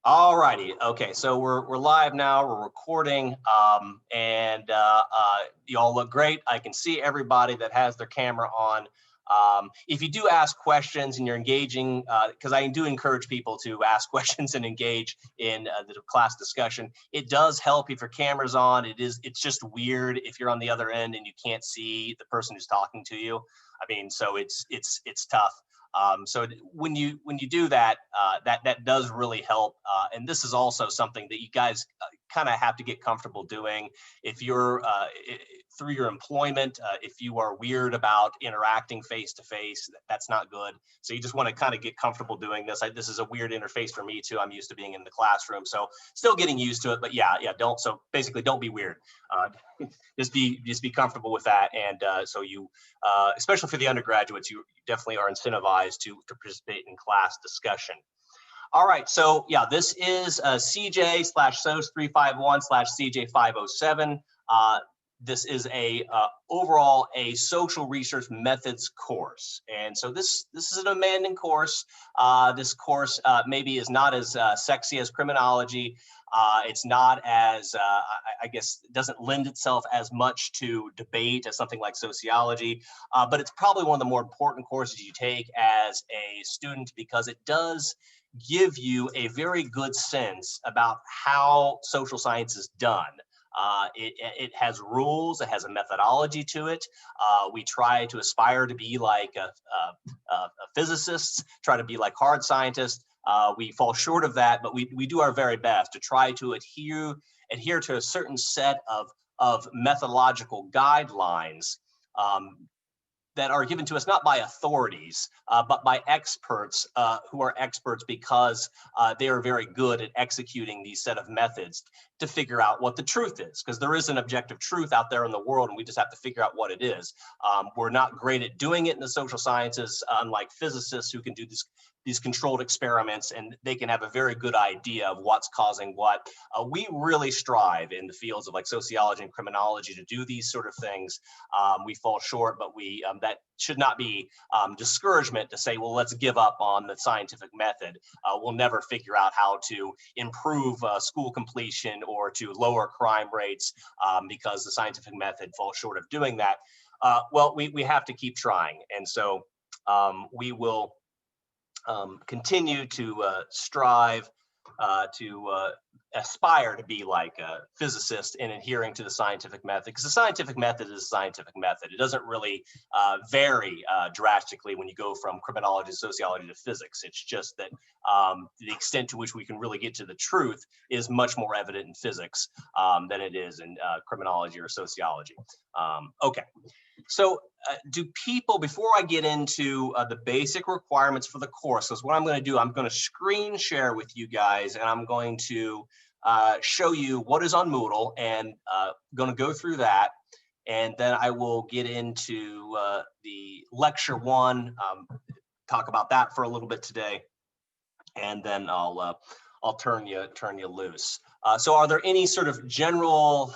All righty. Okay, so we're live now. We're recording, and you all look great. I can see everybody that has their camera on. If you do ask questions and you're engaging, because I do encourage people to ask questions and engage in the class discussion, it does help if your camera's on. It's just weird if you're on the other end and you can't see the person who's talking to you. I mean, so it's tough. So when you do that, that does really help. And this is also something that you guys kind of have to get comfortable doing. If you're through your employment, if you are weird about interacting face to face, that's not good. So you just want to kind of get comfortable doing this. This is a weird interface for me too. I'm used to being in the classroom, so still getting used to it. But yeah, don't. So basically, don't be weird. Uh, just be comfortable with that, and so you, especially for the undergraduates, you definitely are incentivized to participate in class discussion. All right, so yeah, this is CJ/SOS351/CJ507. This is a overall a social research methods course, and so this is a demanding course. This course maybe is not as sexy as criminology. It's not as I guess it doesn't lend itself as much to debate as something like sociology, but it's probably one of the more important courses you take as a student because it does give you a very good sense about how social science is done. It has rules, it has a methodology to it. We try to aspire to be like a physicists, try to be like hard scientists. We fall short of that, but we do our very best to try to adhere to a certain set of methodological guidelines that are given to us not by authorities, but by experts who are experts because they are very good at executing these set of methods to figure out what the truth is, because there is an objective truth out there in the world, and we just have to figure out what it is. We're not great at doing it in the social sciences, unlike physicists who can do these controlled experiments and they can have a very good idea of what's causing what. We really strive in the fields of like sociology and criminology to do these sort of things. We fall short, but that should not be discouragement to say, well, let's give up on the scientific method. We'll never figure out how to improve school completion or to lower crime rates because the scientific method falls short of doing that. Well, we have to keep trying. And so we will continue to strive to aspire to be like a physicist in adhering to the scientific method, because the scientific method is a scientific method. It doesn't really vary drastically when you go from criminology, sociology to physics. It's just that the extent to which we can really get to the truth is much more evident in physics than it is in criminology or sociology. Okay. So do people, before I get into the basic requirements for the course, so what I'm going to do, I'm going to screen share with you guys, and I'm going to show you what is on Moodle, and going to go through that, and then I will get into the lecture one, talk about that for a little bit today, and then I'll turn you loose. So are there any sort of general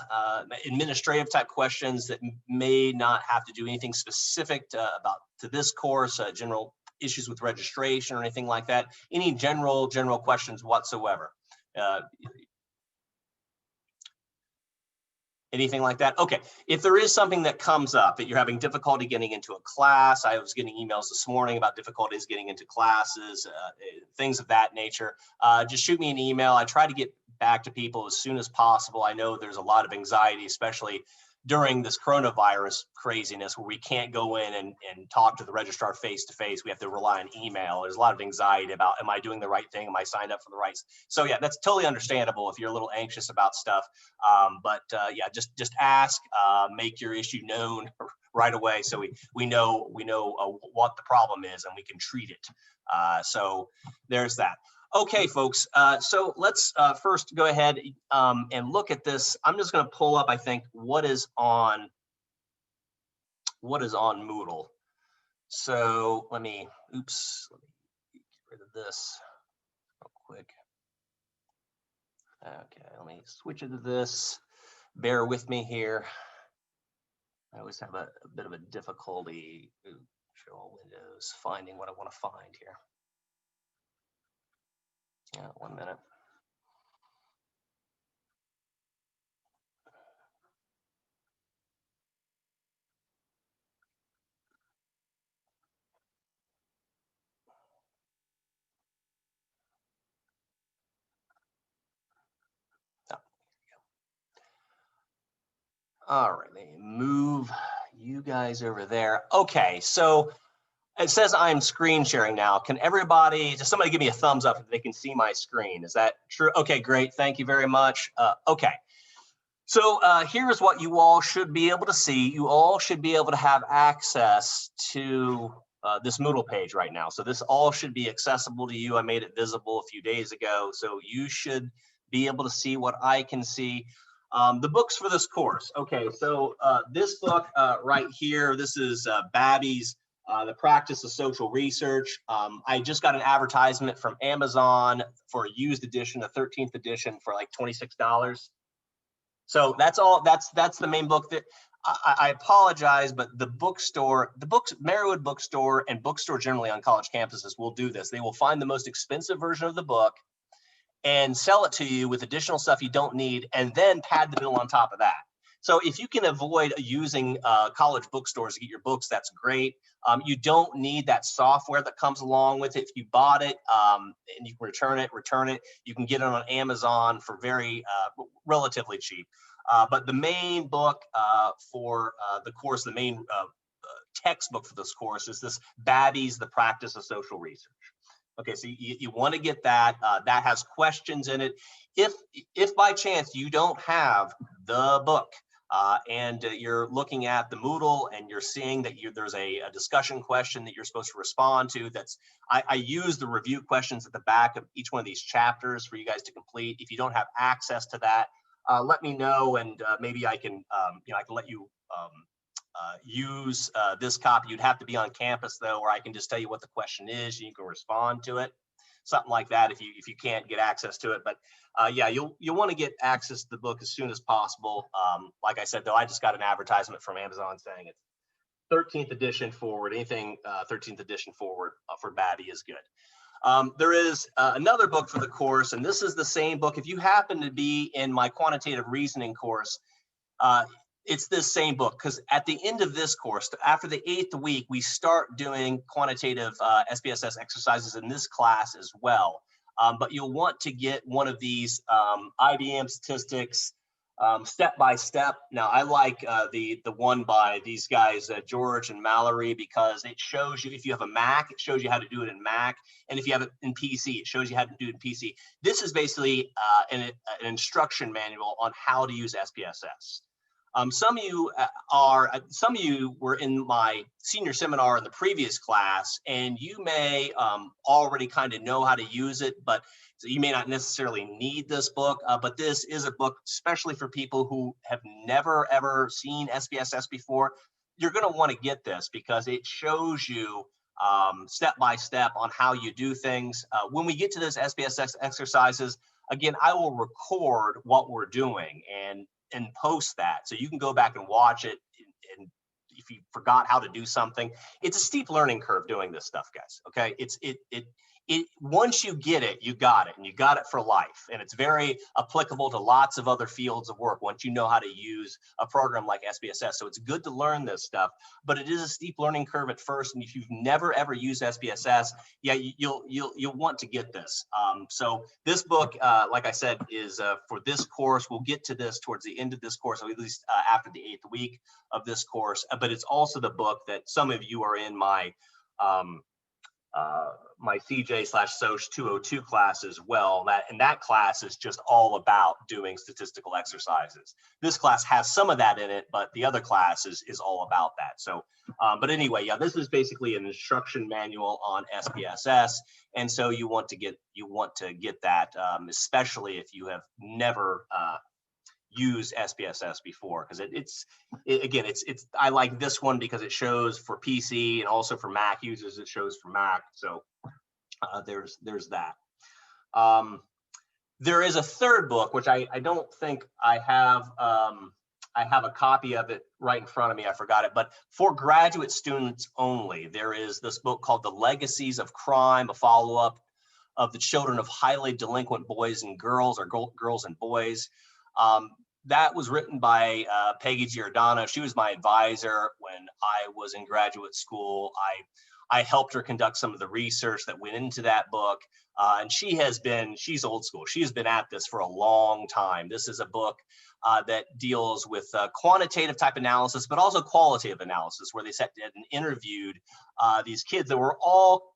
administrative type questions that may not have to do anything specific to this course, general issues with registration or anything like that? Any general questions whatsoever? Anything like that? Okay. If there is something that comes up that you're having difficulty getting into a class, I was getting emails this morning about difficulties getting into classes, things of that nature. Just shoot me an email. I try to get back to people as soon as possible. I know there's a lot of anxiety, especially during this coronavirus craziness where we can't go in and talk to the registrar face to face. We have to rely on email. There's a lot of anxiety about, am I doing the right thing? Am I signed up for the right? So yeah, that's totally understandable if you're a little anxious about stuff. But yeah, just ask, make your issue known right away, so we know what the problem is and we can treat it. So there's that. Okay, folks. So let's first go ahead and look at this. I'm just going to pull up, I think, what is on Moodle. So let me get rid of this real quick. Okay, let me switch it to this. Bear with me here. I always have a bit of a difficulty, show all windows, finding what I want to find here. Yeah, 1 minute. All right, let me move you guys over there. Okay, so it says I'm screen sharing now. Can everybody, just somebody give me a thumbs up if they can see my screen? Is that true? Okay, great. Thank you very much. Okay. So here's what you all should be able to see. You all should be able to have access to this Moodle page right now. So this all should be accessible to you. I made it visible a few days ago. So you should be able to see what I can see. The books for this course. Okay, so this book right here, this is Babby's The Practice of Social Research. I just got an advertisement from Amazon for a used edition, a 13th edition for like $26. So that's all. That's the main book. That I apologize, but the bookstore, Marywood Bookstore and bookstore generally on college campuses will do this. They will find the most expensive version of the book and sell it to you with additional stuff you don't need, and then pad the bill on top of that. So if you can avoid using college bookstores to get your books, that's great. You don't need that software that comes along with it. If you bought it and you can return it. You can get it on Amazon for very relatively cheap. But the main book for the course, the main textbook for this course is this Babby's The Practice of Social Research. Okay, so you want to get that. That has questions in it. If by chance you don't have the book and you're looking at the Moodle and you're seeing that there's a discussion question that you're supposed to respond to, I use the review questions at the back of each one of these chapters for you guys to complete. If you don't have access to that, let me know, and maybe I can I can let you use this copy. You'd have to be on campus though, or I can just tell you what the question is and you can respond to it, something like that if you can't get access to it. But yeah, you'll want to get access to the book as soon as possible. Like I said though, I just got an advertisement from Amazon saying it's 13th edition forward. Anything 13th edition forward for Babby is good. There is another book for the course, and this is the same book. If you happen to be in my quantitative reasoning course, it's this same book, because at the end of this course, after the 8th week, we start doing quantitative SPSS exercises in this class as well. But you'll want to get one of these IBM statistics step by step. Now, I like the one by these guys, George and Mallory, because it shows you, if you have a Mac, it shows you how to do it in Mac. And if you have it in PC, it shows you how to do it in PC. This is basically an instruction manual on how to use SPSS. Some of you were in my senior seminar in the previous class, and you may already kind of know how to use it, but so you may not necessarily need this book. But this is a book, especially for people who have never ever seen SPSS before. You're going to want to get this because it shows you step by step on how you do things. When we get to those SPSS exercises, again, I will record what we're doing and post that, so you can go back and watch it. And if you forgot how to do something, it's a steep learning curve doing this stuff, guys. Okay, it once you get it, you got it, and you got it for life. And it's very applicable to lots of other fields of work once you know how to use a program like SPSS. So it's good to learn this stuff, but it is a steep learning curve at first. And if you've never ever used SPSS, yeah, you'll want to get this. So this book, like I said, is for this course. We'll get to this towards the end of this course, or at least after the 8th week of this course. But it's also the book that some of you are in my my CJ/Soc 202 class as well. That class is just all about doing statistical exercises. This class has some of that in it, but the other class is all about that. So, but anyway, yeah, this is basically an instruction manual on SPSS, and so you want to get that, especially if you have never used SPSS before, because I like this one because it shows for PC and also for Mac users. It shows for Mac, so there's that. There is a third book which I don't think I have. I have a copy of it right in front of me. I forgot it, but for graduate students only, there is this book called The Legacies of Crime, a follow-up of the children of highly delinquent boys and girls, or girls and boys. That was written by Peggy Giordano. She was my advisor when I was in graduate school. I helped her conduct some of the research that went into that book. And she's old school. She has been at this for a long time. This is a book that deals with quantitative type analysis, but also qualitative analysis, where they sat and interviewed these kids that were all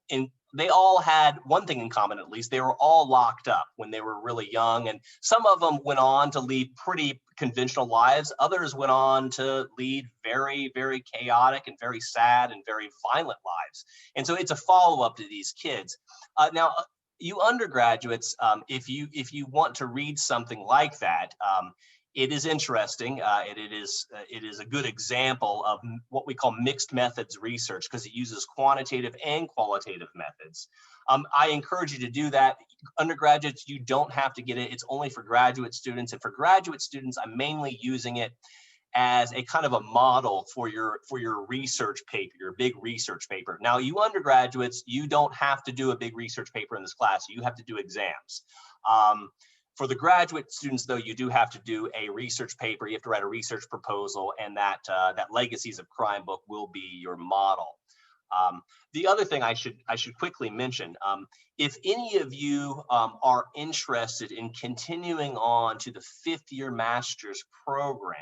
they all had one thing in common, at least. They were all locked up when they were really young. And some of them went on to lead pretty conventional lives. Others went on to lead very, very chaotic and very sad and very violent lives. And so it's a follow-up to these kids. Now, you undergraduates, if you want to read something like that, it is interesting. It is a good example of what we call mixed methods research, because it uses quantitative and qualitative methods. I encourage you to do that. Undergraduates, you don't have to get it. It's only for graduate students. And for graduate students, I'm mainly using it as a kind of a model for your research paper, your big research paper. Now, you undergraduates, you don't have to do a big research paper in this class. You have to do exams. For the graduate students, though, you do have to do a research paper. You have to write a research proposal, and that Legacies of Crime book will be your model. The other thing I should quickly mention, if any of you are interested in continuing on to the 5th-year master's program,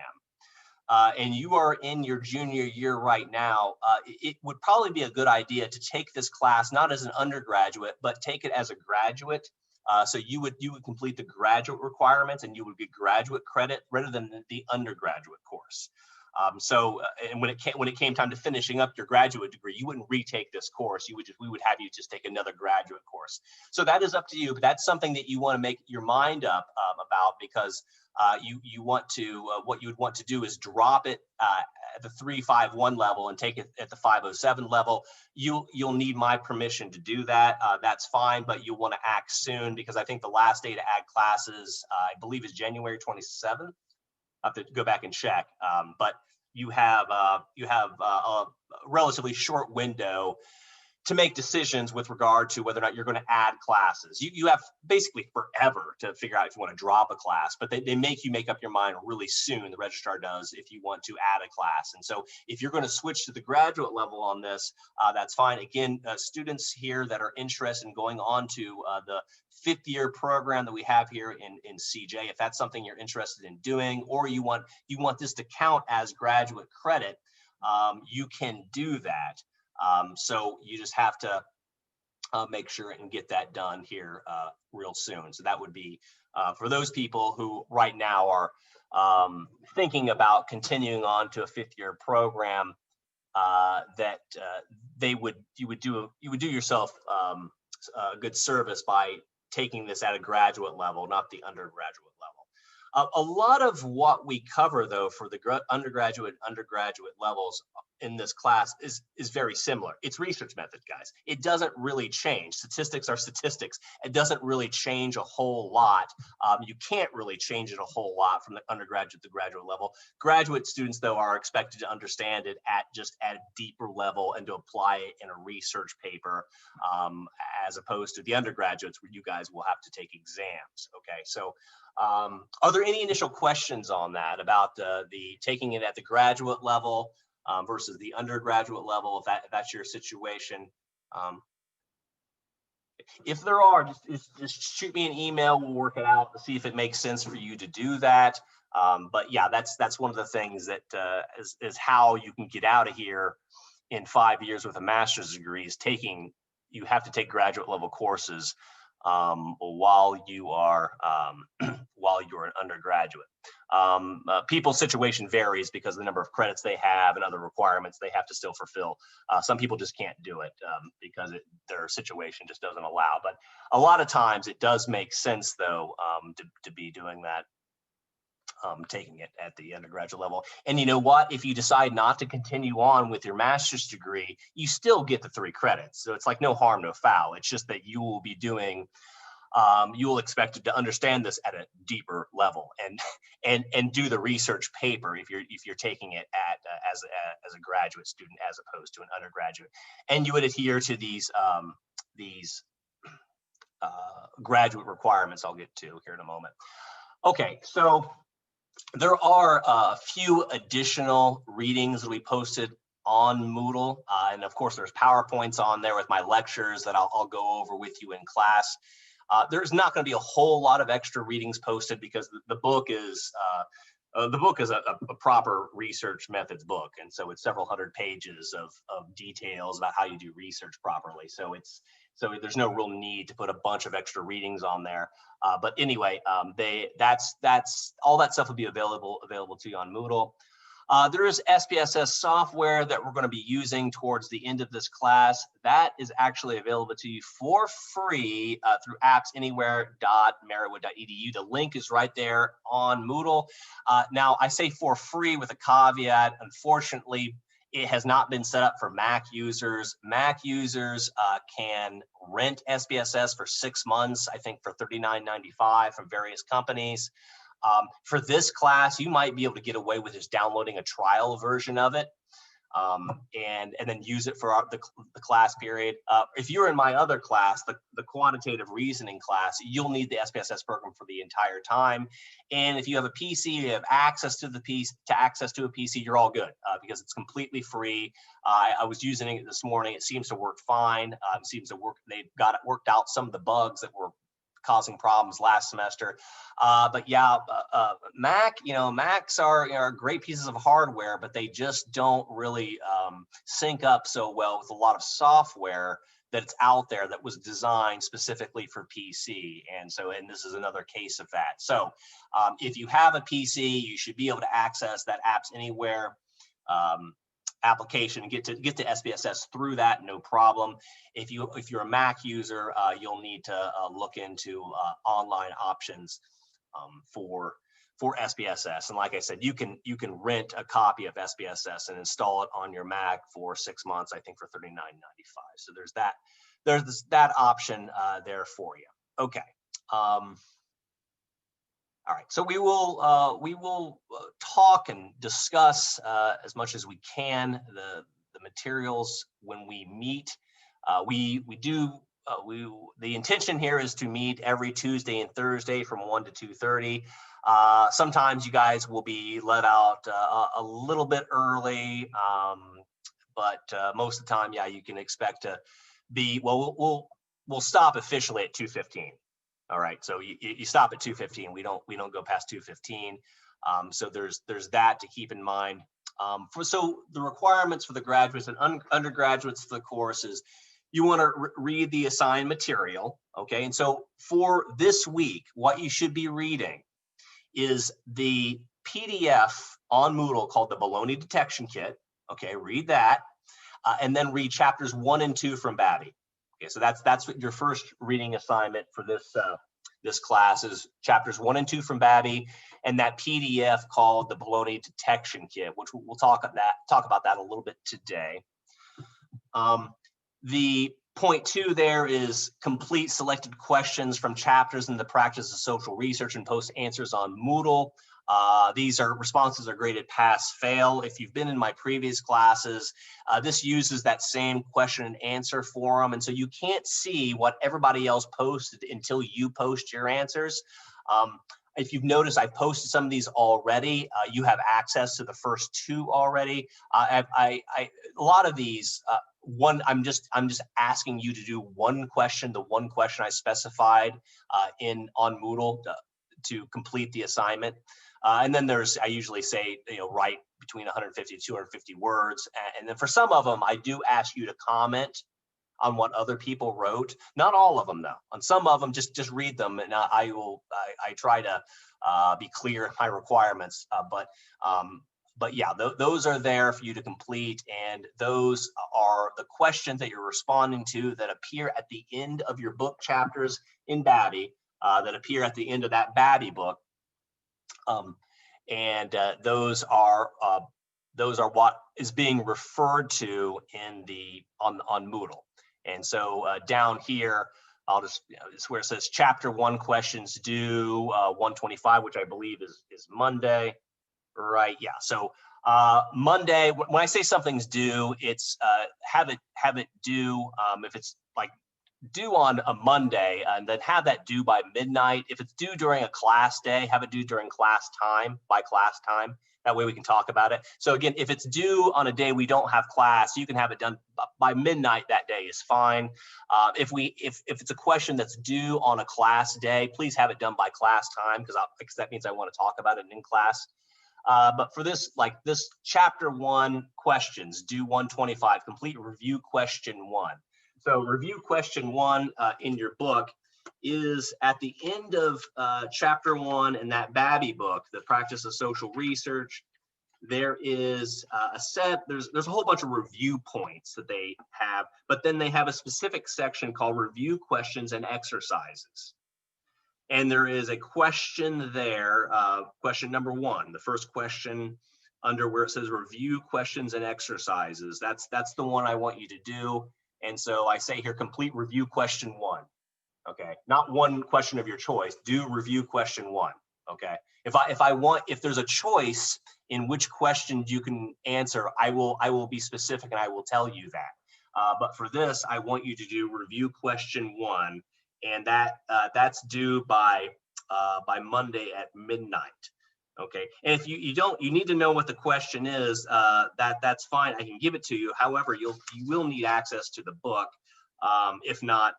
and you are in your junior year right now, it would probably be a good idea to take this class not as an undergraduate, but take it as a graduate. So you would complete the graduate requirements, and you would get graduate credit rather than the undergraduate course. And when it came time to finishing up your graduate degree, you wouldn't retake this course. We would have you just take another graduate course. So that is up to you, but that's something that you want to make your mind up about, because you want to what you would want to do is drop it at the 351 level and take it at the 507 level. You'll need my permission to do that. That's fine, but you'll want to act soon, because I think the last day to add classes, I believe, is January 27th. I have to go back and check, but you have a relatively short window to make decisions with regard to whether or not you're going to add classes. You have basically forever to figure out if you want to drop a class, but they make you make up your mind really soon. The registrar does, if you want to add a class. And so if you're going to switch to the graduate level on this, that's fine. Again, students here that are interested in going on to the 5th-year program that we have here in CJ, if that's something you're interested in doing, or you want this to count as graduate credit, you can do that. So you just have to make sure and get that done here real soon. So that would be for those people who right now are thinking about continuing on to a 5th-year program, that you would do yourself a good service by taking this at a graduate level, not the undergraduate level. A lot of what we cover, though, for the undergraduate levels in this class is very similar. It's research method, guys. It doesn't really change. Statistics are statistics. It doesn't really change a whole lot. You can't really change it a whole lot from the undergraduate to graduate level. Graduate students, though, are expected to understand it at a deeper level and to apply it in a research paper, as opposed to the undergraduates, where you guys will have to take exams. Okay, so are there any initial questions on that about the taking it at the graduate level versus the undergraduate level, if that's your situation? If there are, just shoot me an email. We'll work it out to see if it makes sense for you to do that. But yeah, that's one of the things that is how you can get out of here in 5 years with a master's degree, is you have to take graduate level courses while you are an undergraduate. People's situation varies because of the number of credits they have and other requirements they have to still fulfill. Some people just can't do it because their situation just doesn't allow. But a lot of times it does make sense, though, to be doing that. Taking it at the undergraduate level. And you know what? If you decide not to continue on with your master's degree, you still get the 3 credits. So it's like no harm, no foul. It's just that you will be doing, you will expect to understand this at a deeper level and do the research paper if you're taking it as a graduate student as opposed to an undergraduate. And you would adhere to these graduate requirements I'll get to here in a moment. Okay, so there are a few additional readings that we posted on Moodle. And of course, there's PowerPoints on there with my lectures that I'll go over with you in class. There's not going to be a whole lot of extra readings posted because the book is a proper research methods book. And so it's several hundred pages of details about how you do research properly. So there's no real need to put a bunch of extra readings on there. But anyway, that's all that stuff will be available to you on Moodle. There is SPSS software that we're going to be using towards the end of this class. That is actually available to you for free through appsanywhere.marywood.edu. The link is right there on Moodle. Now, I say for free with a caveat. Unfortunately, it has not been set up for Mac users. Mac users can rent SPSS for 6 months, I think for $39.95 from various companies. For this class, you might be able to get away with just downloading a trial version of it and then use it for the class period. If you're in my other class, the quantitative reasoning class, you'll need the SPSS program for the entire time. And if you have a PC, you have access to the PC, a PC, you're all good because it's completely free. I was using it this morning. It seems to work fine. It seems to work. They've got it worked out some of the bugs that were causing problems last semester. But yeah, Macs are great pieces of hardware, but they just don't really sync up so well with a lot of software that's out there that was designed specifically for PC. And this is another case of that. So if you have a PC, you should be able to access that Apps Anywhere application and get to SPSS through that, no problem. If you're a Mac user, you'll need to look into online options for SPSS. And like I said, you can rent a copy of SPSS and install it on your Mac for 6 months, I think for $39.95. So there's that option there for you. Okay. All right, so we will talk and discuss as much as we can the materials when we meet. The intention here is to meet every Tuesday and Thursday from 1 to 2:30. Sometimes you guys will be let out a little bit early, but most of the time, yeah, you can expect to be. Well, we'll stop officially at 2:15. All right, so you stop at 2:15. We don't go past 2:15. So there's that to keep in mind. So the requirements for the graduates and undergraduates for the course is you want to read the assigned material. Okay, and so for this week, what you should be reading is the PDF on Moodle called the Baloney Detection Kit. Okay, read that, and then read chapters 1 and 2 from Babby. Okay, so that's what your first reading assignment for this class is, chapters 1 and 2 from Babby, and that PDF called the Baloney Detection Kit, which we'll talk about that a little bit today. The point 2 there is complete selected questions from chapters in the practice of social research and post answers on Moodle. These responses are graded pass, fail. If you've been in my previous classes, this uses that same question and answer forum. And so you can't see what everybody else posted until you post your answers. If you've noticed, I've posted some of these already. You have access to the first 2 already. A lot of these, I'm just asking you to do one question, the one question I specified on Moodle to complete the assignment. And then I usually say, write between 150 to 250 words. And then for some of them, I do ask you to comment on what other people wrote. Not all of them, though. On some of them, just read them, and I try to be clear in my requirements. But yeah, those are there for you to complete, and those are the questions that you're responding to that appear at the end of your book chapters in Babby, that appear at the end of that Babby book. Those are what is being referred to on Moodle. And so down here, I'll just, it's where it says chapter 1 questions due 125, which I believe is Monday, right? Yeah. So Monday, when I say something's due, it's have it due. If it's like due on a Monday, and then have that due by midnight. If it's due during a class day, have it due during class time, by class time. That way we can talk about it. So again, if it's due on a day we don't have class, you can have it done by midnight that day is fine. If it's a question that's due on a class day, please have it done by class time, because that means I want to talk about it in class. But for this, like this chapter 1 questions, due 125, complete review question 1. So review question 1 in your book is at the end of chapter 1 in that Babby book, The Practice of Social Research. There is there's a whole bunch of review points that they have, but then they have a specific section called review questions and exercises. And there is a question there, question number 1, the first question under where it says review questions and exercises. That's the one I want you to do. And so I say here, complete review question 1. Okay, not one question of your choice. Do review question 1. Okay, if there's a choice in which question you can answer, I will be specific and I will tell you that. But for this, I want you to do review question 1, and that's due by Monday at midnight. Okay, and if you need to know what the question is, that's fine. I can give it to you. However, you will need access to the book. If not,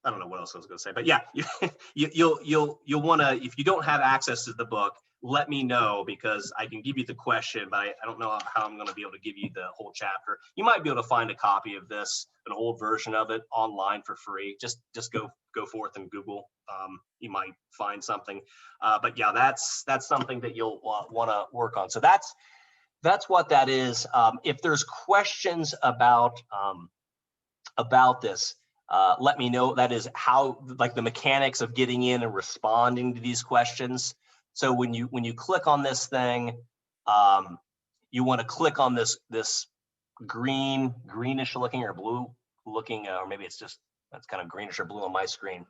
I don't know what else I was going to say, but yeah, you'll want to, if you don't have access to the book, let me know, because I can give you the question, but I don't know how I'm going to be able to give you the whole chapter. You might be able to find a copy of this, an old version of it online for free. Just go forth and Google. You might find something. But yeah, that's something that you'll want to work on. So that's what that is. If there's questions about this, let me know. That is how, like, the mechanics of getting in and responding to these questions. So when you click on this thing, you want to click on this greenish looking or blue looking, or maybe that's kind of greenish or blue on my screen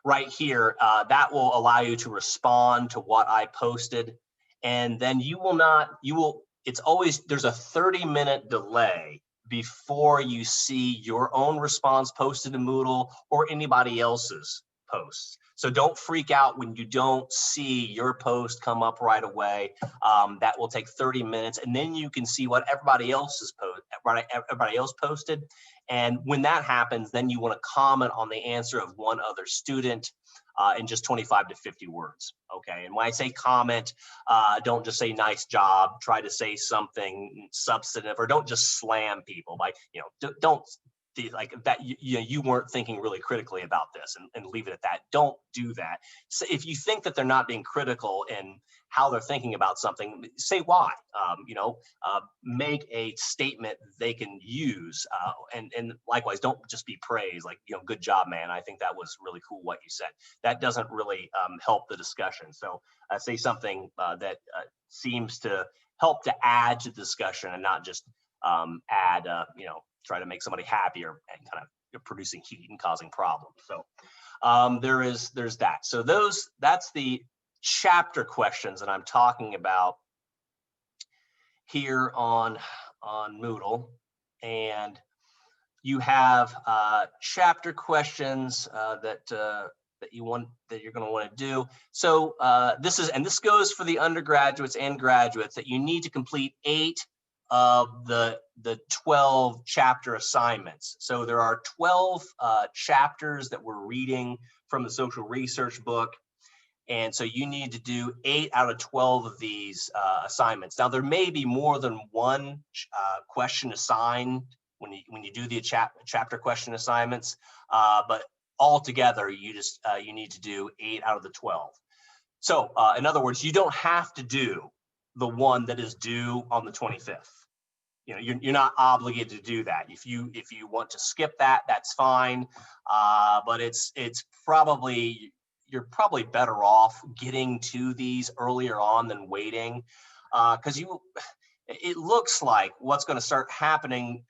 right here. That will allow you to respond to what I posted, and then it's always, there's a 30-minute delay before you see your own response posted in Moodle or anybody else's posts. So don't freak out when you don't see your post come up right away. That will take 30 minutes, and then you can see what everybody else posted. And when that happens, then you want to comment on the answer of one other student in just 25 to 50 words. Okay, and when I say comment, don't just say nice job. Try to say something substantive, or don't just slam people by, don't like that. You weren't thinking really critically about this, and leave it at that. Don't do that. So if you think that they're not being critical in how they're thinking about something, say why. Make a statement they can use, and likewise, don't just be praised, like, good job, man. I think that was really cool what you said. That doesn't really help the discussion. So say something that seems to help to add to the discussion, and not just add, try to make somebody happier and kind of producing heat and causing problems. So there's that. So that's the chapter questions that I'm talking about here on Moodle. And you have chapter questions that you're going to want to do. So this goes for the undergraduates and graduates, that you need to complete 8 of the 12 chapter assignments. So there are 12 chapters that we're reading from the social research book. And so you need to do 8 out of 12 of these assignments. Now, there may be more than one question assigned when you do the chapter question assignments, but altogether you need to do 8 out of the 12. So in other words, you don't have to do the one that is due on the 25th. You're not obligated to do that. If you want to skip that, that's fine. But you're probably better off getting to these earlier on than waiting, because it looks like what's going to start happening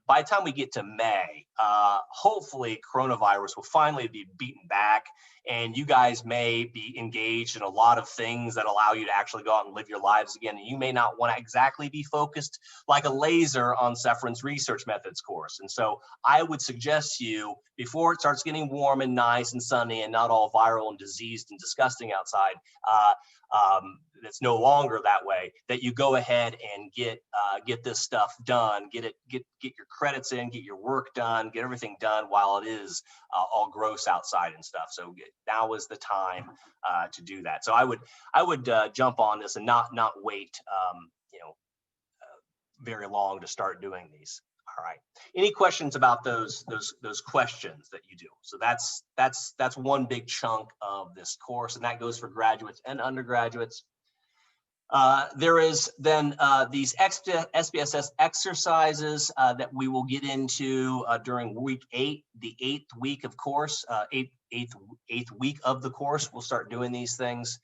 by the time we get to May, hopefully coronavirus will finally be beaten back, and you guys may be engaged in a lot of things that allow you to actually go out and live your lives again. And you may not want to exactly be focused like a laser on Sefrin's research methods course. And so I would suggest to you, before it starts getting warm and nice and sunny and not all viral and diseased and disgusting outside, it's no longer that way, that you go ahead and get this stuff done, get your credits in, get your work done, get everything done while it is all gross outside and stuff. So now is the time to do that. So I would jump on this and not wait very long to start doing these. All right. Any questions about those questions that you do? So that's one big chunk of this course, and that goes for graduates and undergraduates. There is then these SPSS exercises that we will get into during week 8, the 8th week of course, eighth week of the course. We'll start doing these things.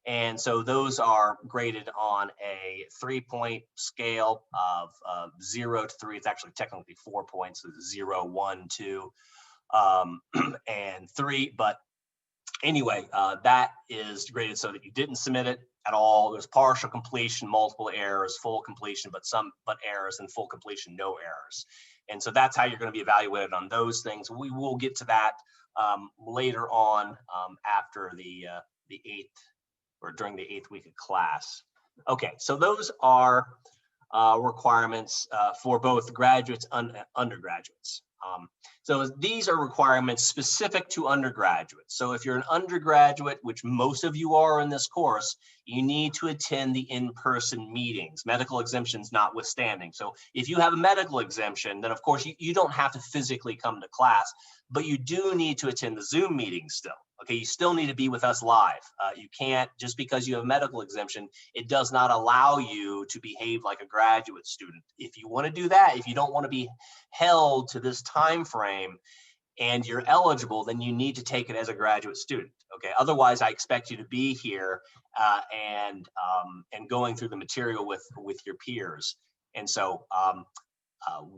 And so those are graded on a 3-point scale of 0 to 3. It's actually technically 4 points, so 0, 1, 2, and 3. But anyway, that is graded so that you didn't submit it at all. There's partial completion, multiple errors, full completion, but errors, and full completion, no errors. And so that's how you're going to be evaluated on those things. We will get to that later on after the 8th. Or during the 8th week of class. Okay, so those are requirements for both graduates and undergraduates. So these are requirements specific to undergraduates. So if you're an undergraduate, which most of you are in this course, you need to attend the in-person meetings, medical exemptions notwithstanding. So if you have a medical exemption, then of course you don't have to physically come to class, but you do need to attend the Zoom meetings still. Okay, you still need to be with us live. You can't, just because you have a medical exemption, it does not allow you to behave like a graduate student. If you want to do that, if you don't want to be held to this time frame and you're eligible, then you need to take it as a graduate student. Okay, otherwise I expect you to be here and going through the material with your peers. And so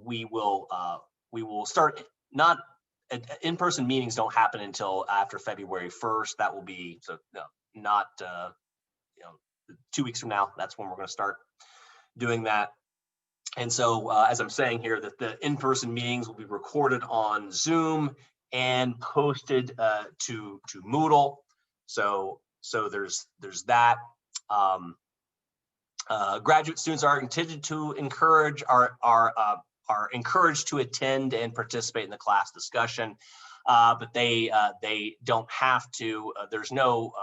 we will start not. In-person meetings don't happen until after February 1st. That will be not 2 weeks from now. That's when we're going to start doing that. And so as I'm saying here, that the in-person meetings will be recorded on Zoom and posted to Moodle. So there's that. Graduate students are intended to encourage are encouraged to attend and participate in the class discussion, but they don't have to. There's no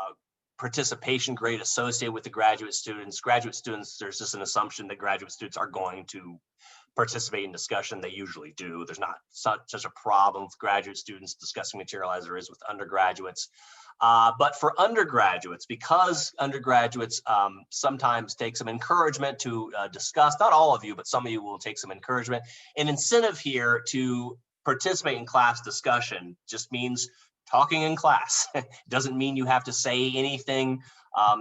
participation grade associated with the graduate students. Graduate students, there's just an assumption that graduate students are going to participate in discussion. They usually do. There's not such a problem with graduate students discussing material as there is with undergraduates. But for undergraduates, because undergraduates sometimes take some encouragement to discuss, not all of you, but some of you will take some encouragement. An incentive here to participate in class discussion just means talking in class. It doesn't mean you have to say anything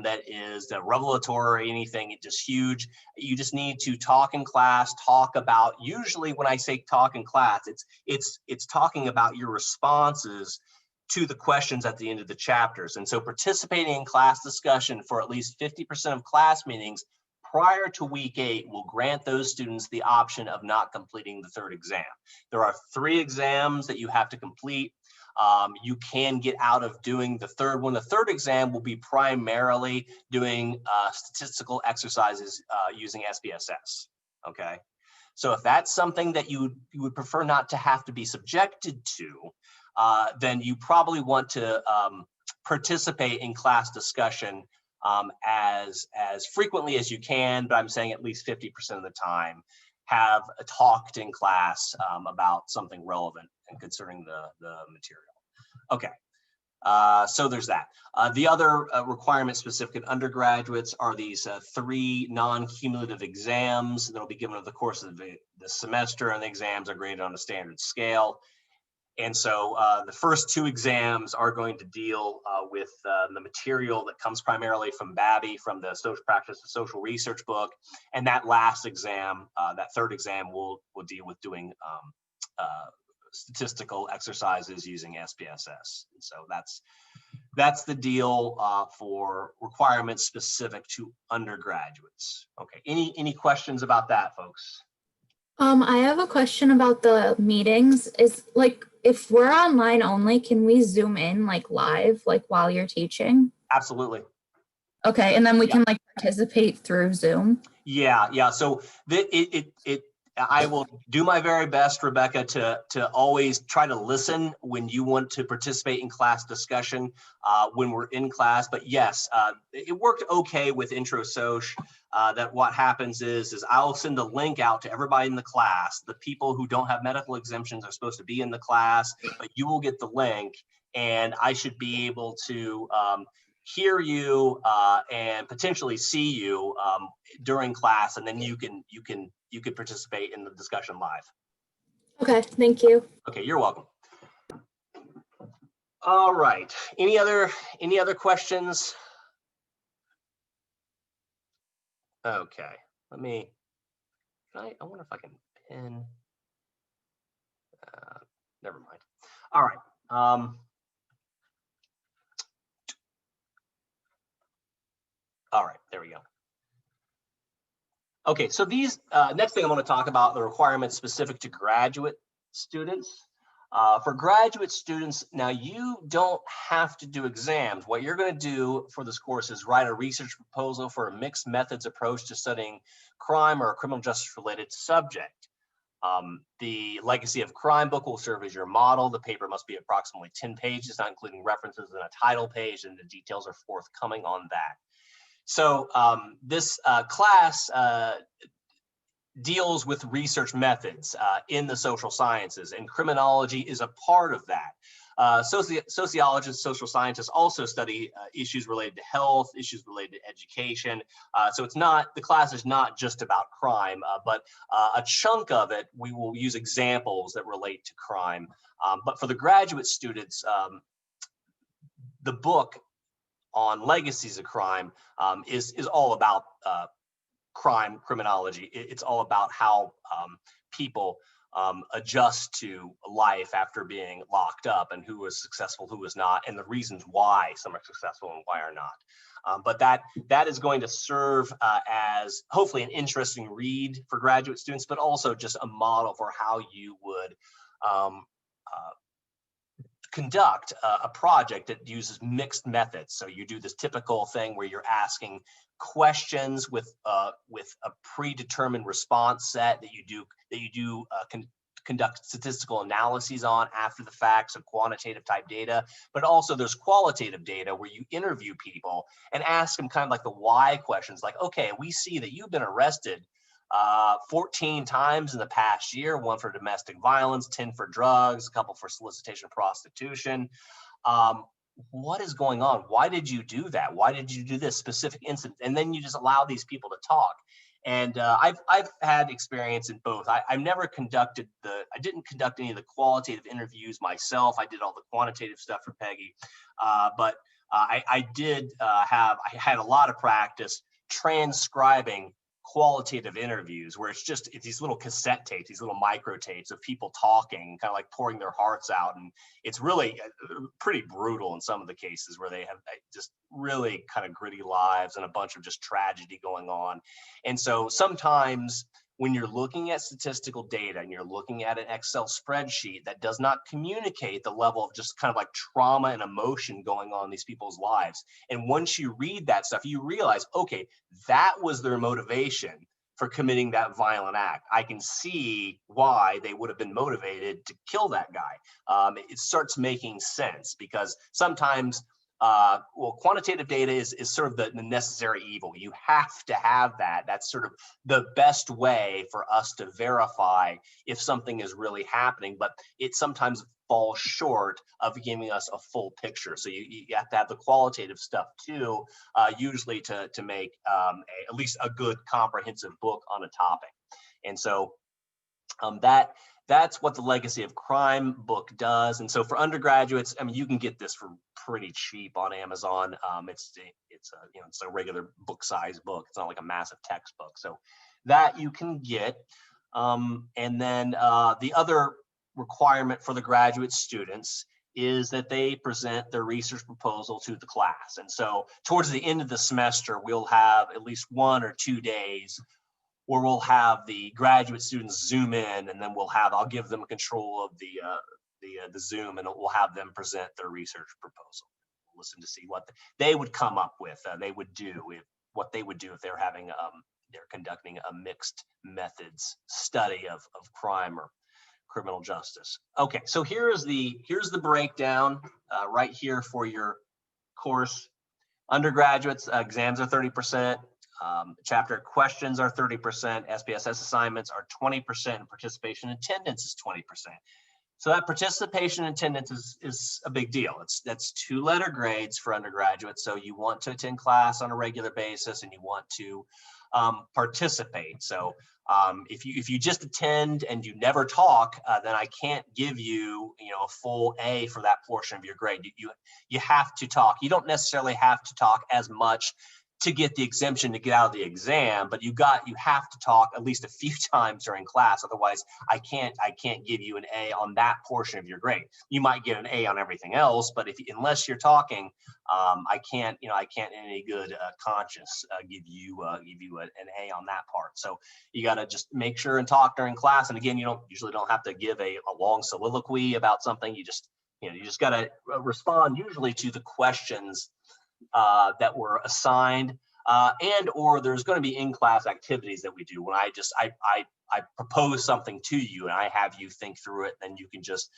that is revelatory or anything. It's just huge. You just need to talk in class, talk about, usually when I say talk in class, it's talking about your responses to the questions at the end of the chapters. And so participating in class discussion for at least 50% of class meetings prior to week 8 will grant those students the option of not completing the 3rd exam. There are 3 exams that you have to complete. You can get out of doing the 3rd one. The 3rd exam will be primarily doing statistical exercises using SPSS, okay? So if that's something that you would prefer not to have to be subjected to, then you probably want to participate in class discussion as frequently as you can, but I'm saying at least 50% of the time, have talked in class about something relevant and concerning the material. Okay, so there's that. The other requirement specific to undergraduates are these 3 non-cumulative exams that'll be given over the course of the semester, and the exams are graded on a standard scale. And so the first 2 exams are going to deal with the material that comes primarily from Babby, from the Social Practice and Social Research book. And that last exam, that 3rd exam, will deal with doing statistical exercises using SPSS. And so that's the deal for requirements specific to undergraduates. Okay, any questions about that, folks? I have a question about the meetings. Is like, if we're online only, can we zoom in like live, like while you're teaching? Absolutely. Okay, and then we can like participate through Zoom. Yeah. So I will do my very best, Rebecca, to always try to listen when you want to participate in class discussion when we're in class. But yes, it worked okay with Intro Soc. That what happens is I'll send a link out to everybody in the class. The people who don't have medical exemptions are supposed to be in the class, but you will get the link, and I should be able to hear you and potentially see you during class, and then you can participate in the discussion live. Okay, thank you. Okay, you're welcome. All right. Any other questions? Okay. Let me. I wonder if I can pin. Never mind. All right. All right, there we go. Okay, so these next thing I want to talk about the requirements specific to graduate students. For graduate students, now you don't have to do exams. What you're going to do for this course is write a research proposal for a mixed methods approach to studying crime or a criminal justice related subject. The Legacy of Crime book will serve as your model. The paper must be approximately 10 pages, not including references and a title page, and the details are forthcoming on that. So this class deals with research methods in the social sciences, and criminology is a part of that. Sociologists, social scientists also study issues related to health, issues related to education. So it's not, the class is not just about crime, but a chunk of it, we will use examples that relate to crime. But for the graduate students, the book on legacies of crime is all about criminology. It's all about how people adjust to life after being locked up, and who was successful, who was not, and the reasons why some are successful and why are not. But that is going to serve as hopefully an interesting read for graduate students, but also just a model for how you would conduct a project that uses mixed methods. So you do this typical thing where you're asking questions with a predetermined response set that you do conduct statistical analyses on after the fact, so quantitative type data. But also there's qualitative data where you interview people and ask them kind of like the why questions, like, okay, we see that you've been arrested 14 times in the past year, 1 for domestic violence, 10 for drugs, a couple for solicitation, prostitution. What is going on? Why did you do that? Why did you do this specific incident? And then you just allow these people to talk. And I've had experience in both. I've never conducted I didn't conduct any of the qualitative interviews myself. I did all the quantitative stuff for Peggy, but I had a lot of practice transcribing qualitative interviews where it's these little cassette tapes, these little micro tapes of people talking, kind of like pouring their hearts out. And it's really pretty brutal in some of the cases where they have just really kind of gritty lives and a bunch of just tragedy going on. And so sometimes when you're looking at statistical data and you're looking at an Excel spreadsheet that does not communicate the level of just kind of like trauma and emotion going on in these people's lives, and once you read that stuff, you realize, okay, that was their motivation for committing that violent act. I can see why they would have been motivated to kill that guy. It starts making sense, because sometimes quantitative data is sort of the necessary evil. You have to have that. That's sort of the best way for us to verify if something is really happening, but it sometimes falls short of giving us a full picture. So you have to have the qualitative stuff too, usually to make at least a good comprehensive book on a topic. And so that's what the Legacy of Crime book does. And so for undergraduates, I mean, you can get this for pretty cheap on Amazon. It's a regular book size book. It's not like a massive textbook. So that you can get. And then the other requirement for the graduate students is that they present their research proposal to the class. And so towards the end of the semester, we'll have at least 1 or 2 days where we'll have the graduate students Zoom in, and then I'll give them control of the Zoom, and we'll have them present their research proposal. Listen to see what they would come up with. What they would do if they're having they're conducting a mixed methods study of crime or criminal justice. Okay, so here's the breakdown right here for your course. Undergraduates exams are 30%. Chapter questions are 30%. SPSS assignments are 20%. And participation attendance is 20%. So that participation attendance is a big deal. That's 2-letter grades for undergraduates. So you want to attend class on a regular basis and you want to participate. So if you just attend and you never talk, then I can't give you a full A for that portion of your grade. You have to talk. You don't necessarily have to talk as much to get the exemption to get out of the exam, but you have to talk at least a few times during class. Otherwise, I can't give you an A on that portion of your grade. You might get an A on everything else, but unless you're talking, I can't in any good conscience give you an A on that part. So you got to just make sure and talk during class. And again, you usually don't have to give a long soliloquy about something. You just got to respond usually to the questions that were assigned, or there's going to be in-class activities that we do when I propose something to you and I have you think through it. Then you can just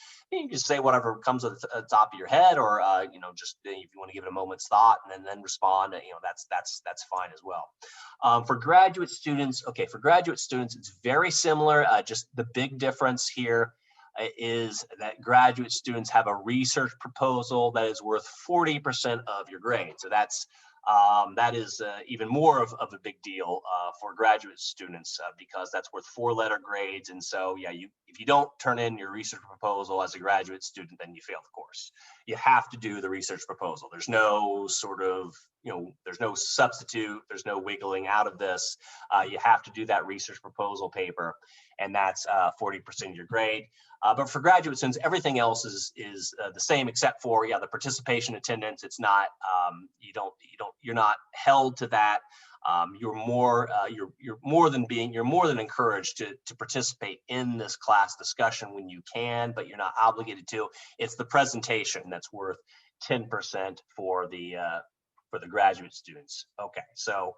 say whatever comes to the top of your head, or just if you want to give it a moment's thought and then respond. That's fine as well. For graduate students, it's very similar. Just the big difference here is that graduate students have a research proposal that is worth 40% of your grade. So that is even more of a big deal for graduate students because that's worth 4-letter grades. And so, if you don't turn in your research proposal as a graduate student, then you fail the course. You have to do the research proposal. There's no there's no substitute. There's no wiggling out of this. You have to do that research proposal paper, and that's 40% of your grade. But for graduate students, everything else is the same except for the participation attendance. It's not you're not held to that. You're more than encouraged to participate in this class discussion when you can, but you're not obligated to. It's the presentation that's worth 10% for the graduate students. Okay, so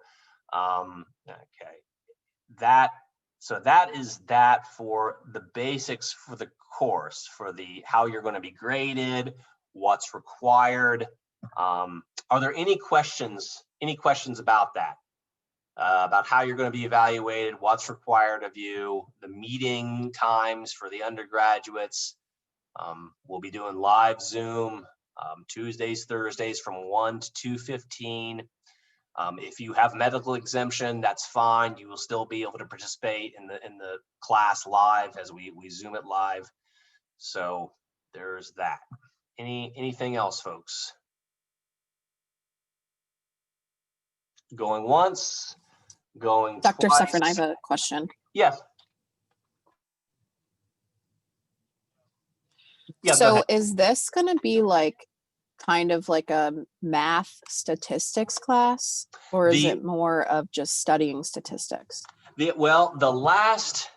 that is that for the basics for the course, for how you're going to be graded, what's required. Are there any questions about that? About how you're going to be evaluated, what's required of you, the meeting times for the undergraduates. We'll be doing live Zoom Tuesdays, Thursdays from 1 to 2:15. If you have medical exemption, that's fine. You will still be able to participate in the class live as we Zoom it live. So there's that. Anything else, folks? Going once, going Dr. twice. Suffren, I have a question. Yes. Yeah, so is this going to be kind of like a math statistics class, or is it more of just studying statistics? The last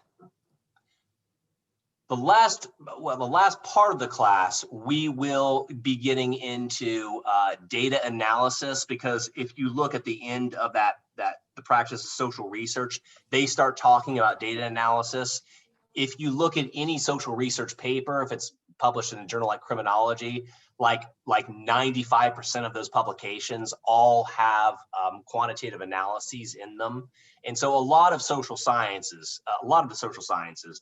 part of the class, we will be getting into data analysis, because if you look at the end of the practice of social research, they start talking about data analysis. If you look at any social research paper, if it's published in a journal like Criminology, like 95% of those publications all have quantitative analyses in them. And so a lot of the social sciences,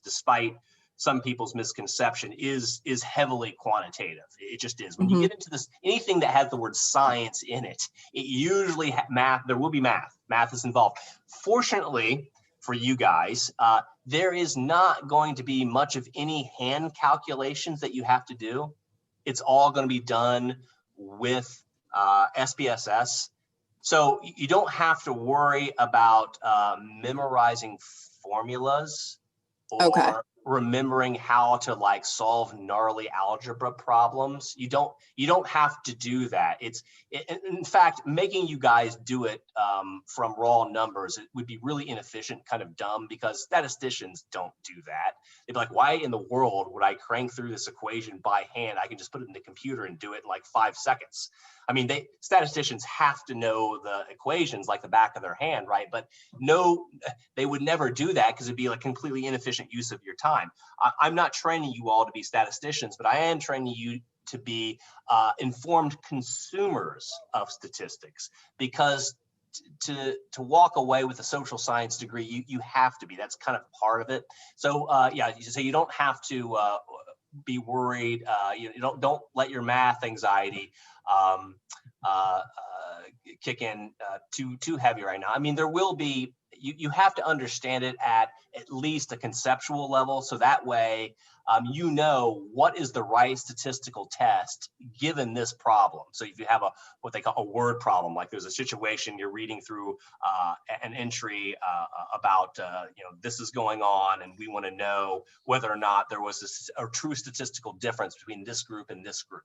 despite some people's misconception, is heavily quantitative. It just is. When you get into this, anything that has the word science in it, it usually there will be math. Math is involved. Fortunately for you guys, there is not going to be much of any hand calculations that you have to do. It's all going to be done with SPSS. So you don't have to worry about memorizing formulas or remembering how to like solve gnarly algebra problems. You don't have to do that. In fact, making you guys do it from raw numbers, it would be really inefficient, kind of dumb, because statisticians don't do that. They'd be like, why in the world would I crank through this equation by hand? I can just put it in the computer and do it in like 5 seconds. I mean, statisticians have to know the equations like the back of their hand, right? But no, they would never do that because it'd be like completely inefficient use of your time. I'm not training you all to be statisticians, but I am training you to be informed consumers of statistics, because to walk away with a social science degree, you have to be. That's kind of part of it. So yeah, so you don't have to be worried. You don't let your math anxiety kick in too heavy right now. I mean, there will be, you have to understand it at least a conceptual level, so that way you know what is the right statistical test given this problem. So if you have what they call a word problem, like there's a situation you're reading through an entry about this is going on, and we want to know whether or not there was a true statistical difference between this group and this group.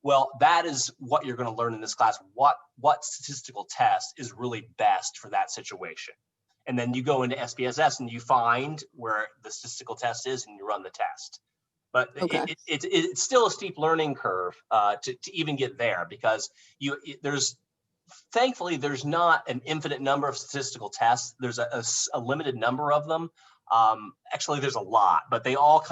Well, that is what you're going to learn in this class. What statistical test is really best for that situation? And then you go into SPSS and you find where the statistical test is and you run the test. But Okay. it's still a steep learning curve to even get there, because thankfully there's not an infinite number of statistical tests. There's a limited number of them. Actually, there's a lot, but they all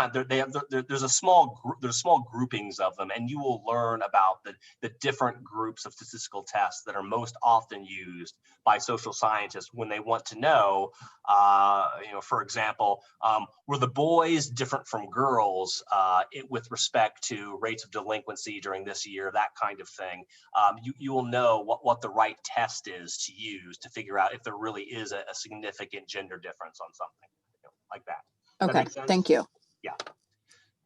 there's small groupings of them, and you will learn about the different groups of statistical tests that are most often used by social scientists when they want to know, for example, were the boys different from girls with respect to rates of delinquency during this year, that kind of thing. You will know what the right test is to use to figure out if there really is a significant gender difference on something. Like that. Okay, thank you. Yeah.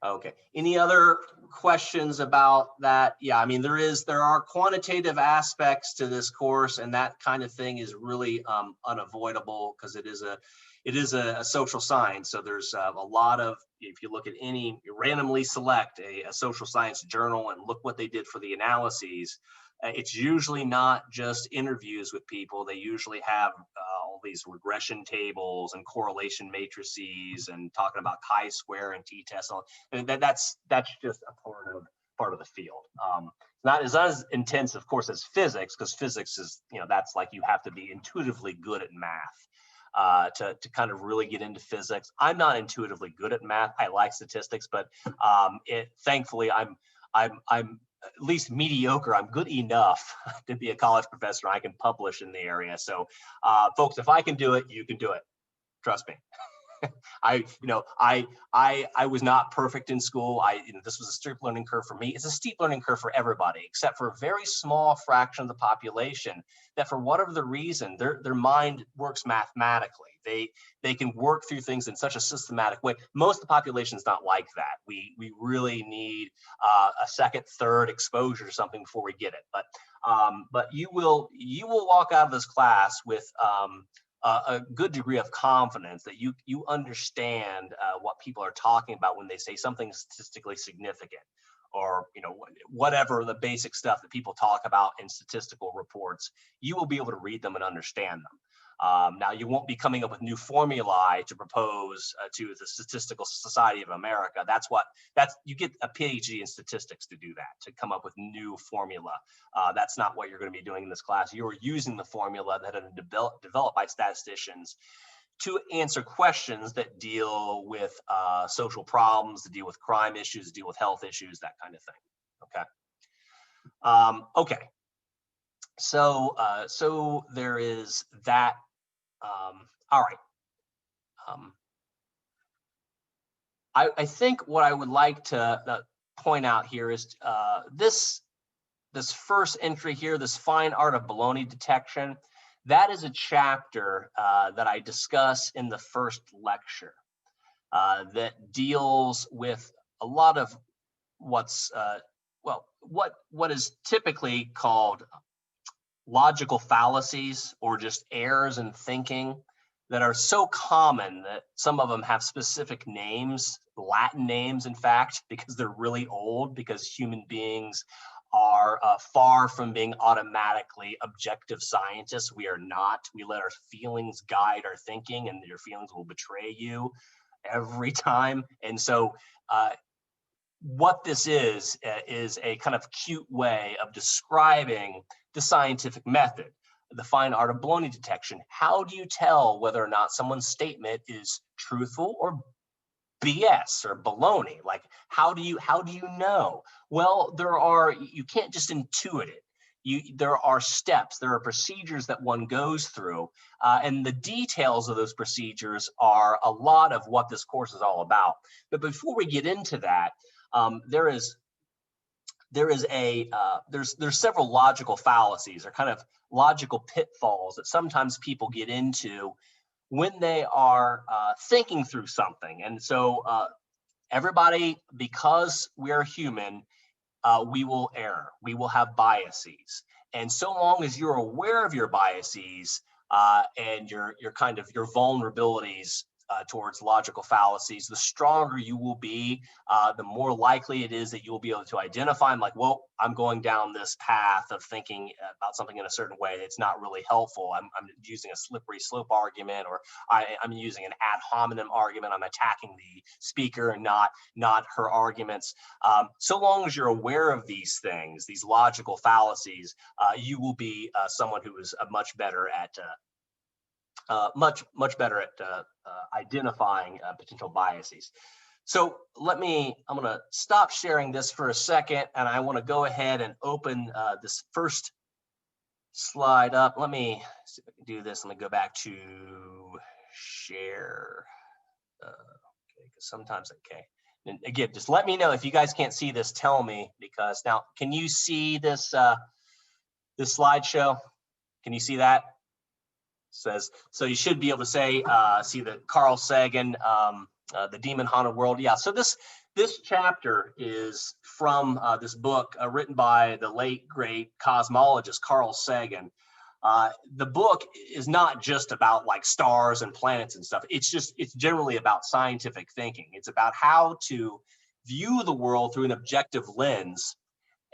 Okay. Any other questions about that? Yeah, I mean, there are quantitative aspects to this course, and that kind of thing is really unavoidable because it is a social science. So there's a lot of, if you look at you randomly select a social science journal and look what they did for the analyses, it's usually not just interviews with people. They usually have all these regression tables and correlation matrices and talking about chi-square and t-test. And that's just a part of the field. It's not as intense, of course, as physics, because physics is, that's like you have to be intuitively good at math to kind of really get into physics. I'm not intuitively good at math. I like statistics, but thankfully I'm at least mediocre. I'm good enough to be a college professor. I can publish in the area. So folks, if I can do it, you can do it. Trust me. I was not perfect in school. This was a steep learning curve for me. It's a steep learning curve for everybody, except for a very small fraction of the population that, for whatever the reason, their mind works mathematically. They can work through things in such a systematic way. Most of the population is not like that. We really need a second, third exposure to something before we get it. But you will walk out of this class with a good degree of confidence that you understand what people are talking about when they say something statistically significant, or whatever the basic stuff that people talk about in statistical reports. You will be able to read them and understand them. Now, you won't be coming up with new formulae to propose to the Statistical Society of America. You get a PhD in statistics to do that, to come up with new formula. That's not what you're going to be doing in this class. You're using the formula that have been developed by statisticians to answer questions that deal with social problems, to deal with crime issues, to deal with health issues, that kind of thing. Okay. Okay. So there is that. All right. I think what I would like to point out here is this first entry here, this fine art of baloney detection. That is a chapter that I discuss in the first lecture that deals with a lot of what is typically called logical fallacies, or just errors in thinking that are so common that some of them have specific names, Latin names, in fact, because they're really old, because human beings are far from being automatically objective scientists. We are not. We let our feelings guide our thinking, and your feelings will betray you every time. And so what this is a kind of cute way of describing the scientific method, the fine art of baloney detection. How do you tell whether or not someone's statement is truthful or BS or baloney? Like, how do you know? Well, you can't just intuit it. There are steps, there are procedures that one goes through, and the details of those procedures are a lot of what this course is all about. But before we get into that, there's several logical fallacies, or kind of logical pitfalls that sometimes people get into when they are thinking through something. And so everybody, because we're human, we will err, we will have biases. And so long as you're aware of your biases and your vulnerabilities towards logical fallacies, the stronger you will be, the more likely it is that you'll be able to identify them, like, well, I'm going down this path of thinking about something in a certain way. It's not really helpful. I'm using a slippery slope argument, or I'm using an ad hominem argument. I'm attacking the speaker and not her arguments. So long as you're aware of these things, these logical fallacies, you will be someone who is much better at identifying potential biases. So I'm going to stop sharing this for a second, and I want to go ahead and open this first slide up. Let me see if I can do this. Let me go back to share. Okay, because sometimes, okay. And again, just let me know if you guys can't see this. Tell me, because now, can you see this this slideshow? Can you see that? Says, so you should be able to say, see the Carl Sagan, the Demon Haunted World. Yeah, so this chapter is from this book written by the late, great cosmologist Carl Sagan. The book is not just about like stars and planets and stuff. It's generally about scientific thinking. It's about how to view the world through an objective lens,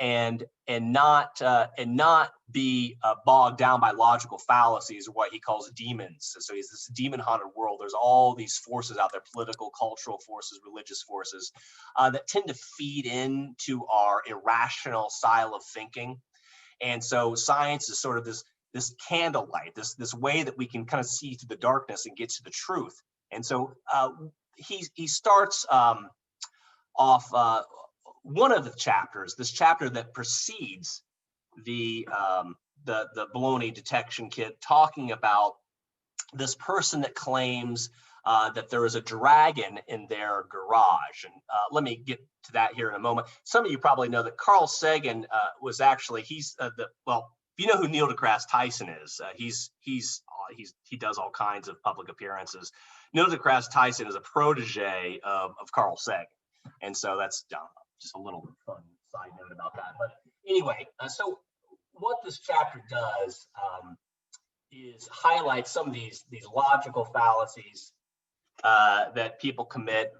and not be bogged down by logical fallacies, or what he calls demons. So he's this demon haunted world. There's all these forces out there, political, cultural forces, religious forces, that tend to feed into our irrational style of thinking. And so science is sort of this candlelight, this way that we can kind of see through the darkness and get to the truth. And so he starts off one of the chapters, this chapter that precedes the baloney detection kit, talking about this person that claims that there is a dragon in their garage. And let me get to that here in a moment. Some of you probably know that Carl Sagan was actually, if you know who Neil deGrasse Tyson is, he does all kinds of public appearances. Neil deGrasse Tyson is a protege of Carl Sagan. And so that's just a little fun side note about that. But anyway, so what this chapter does is highlight some of these logical fallacies that people commit.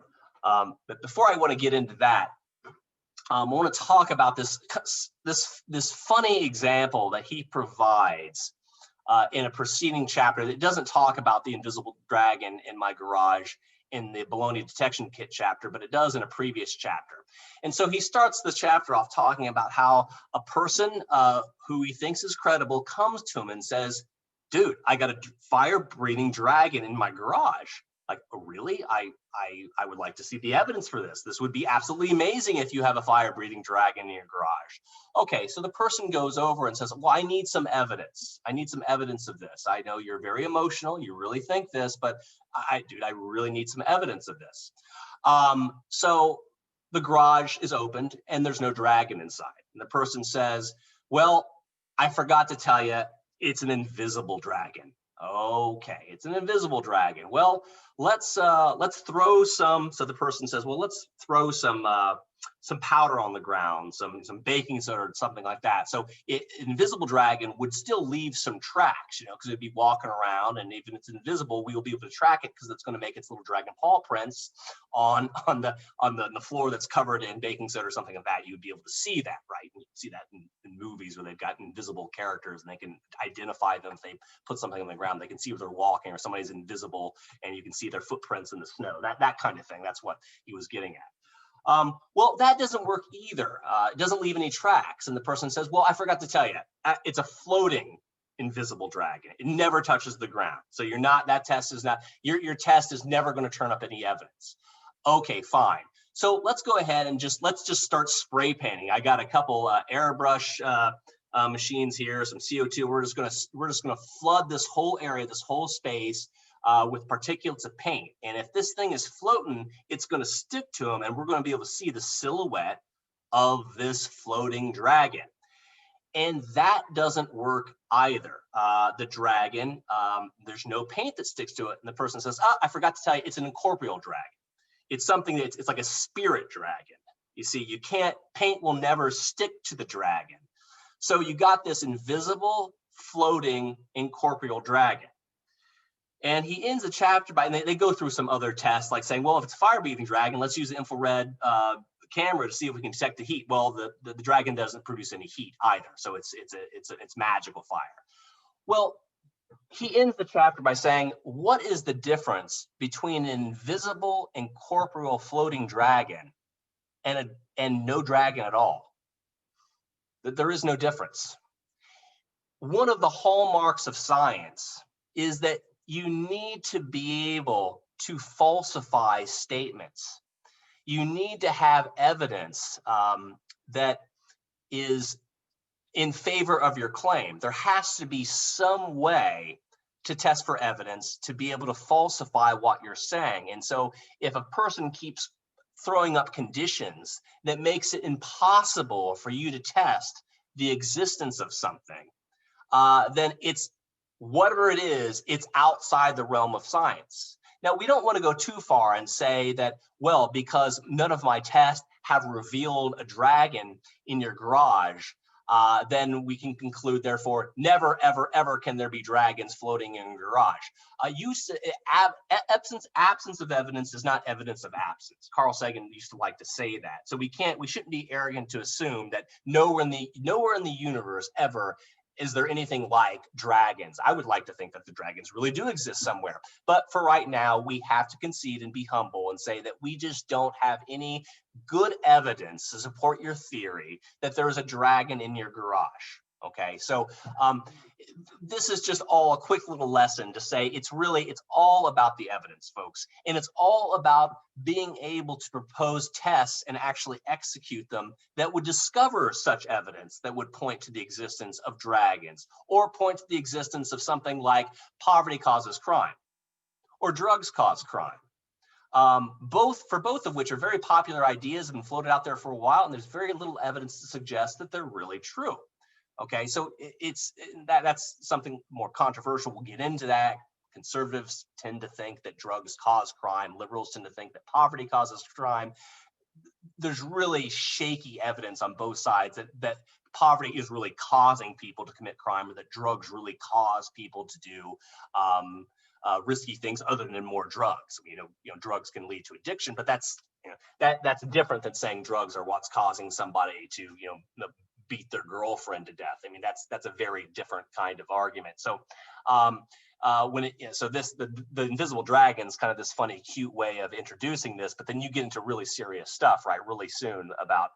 But before I want to get into that, I want to talk about this funny example that he provides in a preceding chapter that doesn't talk about the invisible dragon in my garage in the baloney detection kit chapter, but it does in a previous chapter. And so he starts the chapter off talking about how a person who he thinks is credible comes to him and says, dude, I got a fire-breathing dragon in my garage. Like, oh, really? I would like to see the evidence for this. This would be absolutely amazing if you have a fire-breathing dragon in your garage. Okay, so the person goes over and says, well, I need some evidence. I need some evidence of this. I know you're very emotional. You really think this, but I really need some evidence of this. So the garage is opened and there's no dragon inside. And the person says, well, I forgot to tell you, it's an invisible dragon. Okay, it's an invisible dragon. Well, let's throw some. So the person says, well, let's throw some some powder on the ground, some baking soda or something like that. So invisible dragon would still leave some tracks, because it'd be walking around, and even if it's invisible, we will be able to track it because it's going to make its little dragon paw prints on the floor that's covered in baking soda or something like that. You'd be able to see that, right? You see that in movies where they've got invisible characters and they can identify them. If they put something on the ground, they can see where they're walking, or somebody's invisible and you can see their footprints in the snow. That kind of thing. That's what he was getting at. Well, that doesn't work either. It doesn't leave any tracks. And the person says, well, I forgot to tell you, it's a floating invisible dragon. It never touches the ground. So that test is not, your test is never going to turn up any evidence. Okay, fine. So let's go ahead and let's just start spray painting. I got a couple airbrush machines here, some CO2. We're just gonna flood this whole area, this whole space, with particulates of paint. And if this thing is floating, it's going to stick to them, and we're going to be able to see the silhouette of this floating dragon. And that doesn't work either. The dragon, there's no paint that sticks to it. And the person says, I forgot to tell you, it's an incorporeal dragon. It's something that's, it's like a spirit dragon. You see, paint will never stick to the dragon. So you got this invisible, floating, incorporeal dragon. And he ends the chapter by, and they go through some other tests, like saying, well, if it's a fire-breathing dragon, let's use the infrared camera to see if we can detect the heat. Well, the dragon doesn't produce any heat either, so it's magical fire. Well, he ends the chapter by saying, what is the difference between an invisible, incorporeal, floating dragon and no dragon at all? That there is no difference. One of the hallmarks of science is that you need to be able to falsify statements. You need to have evidence that is in favor of your claim. There has to be some way to test for evidence to be able to falsify what you're saying. And so if a person keeps throwing up conditions that makes it impossible for you to test the existence of something, then it's, whatever it is, it's outside the realm of science. Now, we don't want to go too far and say that, well, because none of my tests have revealed a dragon in your garage, then we can conclude, therefore, never, ever, ever can there be dragons floating in your garage. Absence of evidence is not evidence of absence. Carl Sagan used to like to say that. So we shouldn't be arrogant to assume that nowhere in the universe ever is there anything like dragons. I would like to think that the dragons really do exist somewhere. But for right now, we have to concede and be humble and say that we just don't have any good evidence to support your theory that there is a dragon in your garage. Okay, so this is just all a quick little lesson to say it's all about the evidence, folks. And it's all about being able to propose tests and actually execute them that would discover such evidence that would point to the existence of dragons, or point to the existence of something like poverty causes crime or drugs cause crime. Both of which are very popular ideas, have been floated out there for a while, and there's very little evidence to suggest that they're really true. Okay, so that's something more controversial. We'll get into that. Conservatives tend to think that drugs cause crime. Liberals tend to think that poverty causes crime. There's really shaky evidence on both sides that poverty is really causing people to commit crime, or that drugs really cause people to do risky things other than more drugs. Drugs can lead to addiction, but that's different than saying drugs are what's causing somebody to beat their girlfriend to death. I mean, that's a very different kind of argument. So the invisible dragon's kind of this funny, cute way of introducing this, but then you get into really serious stuff, right? Really soon about,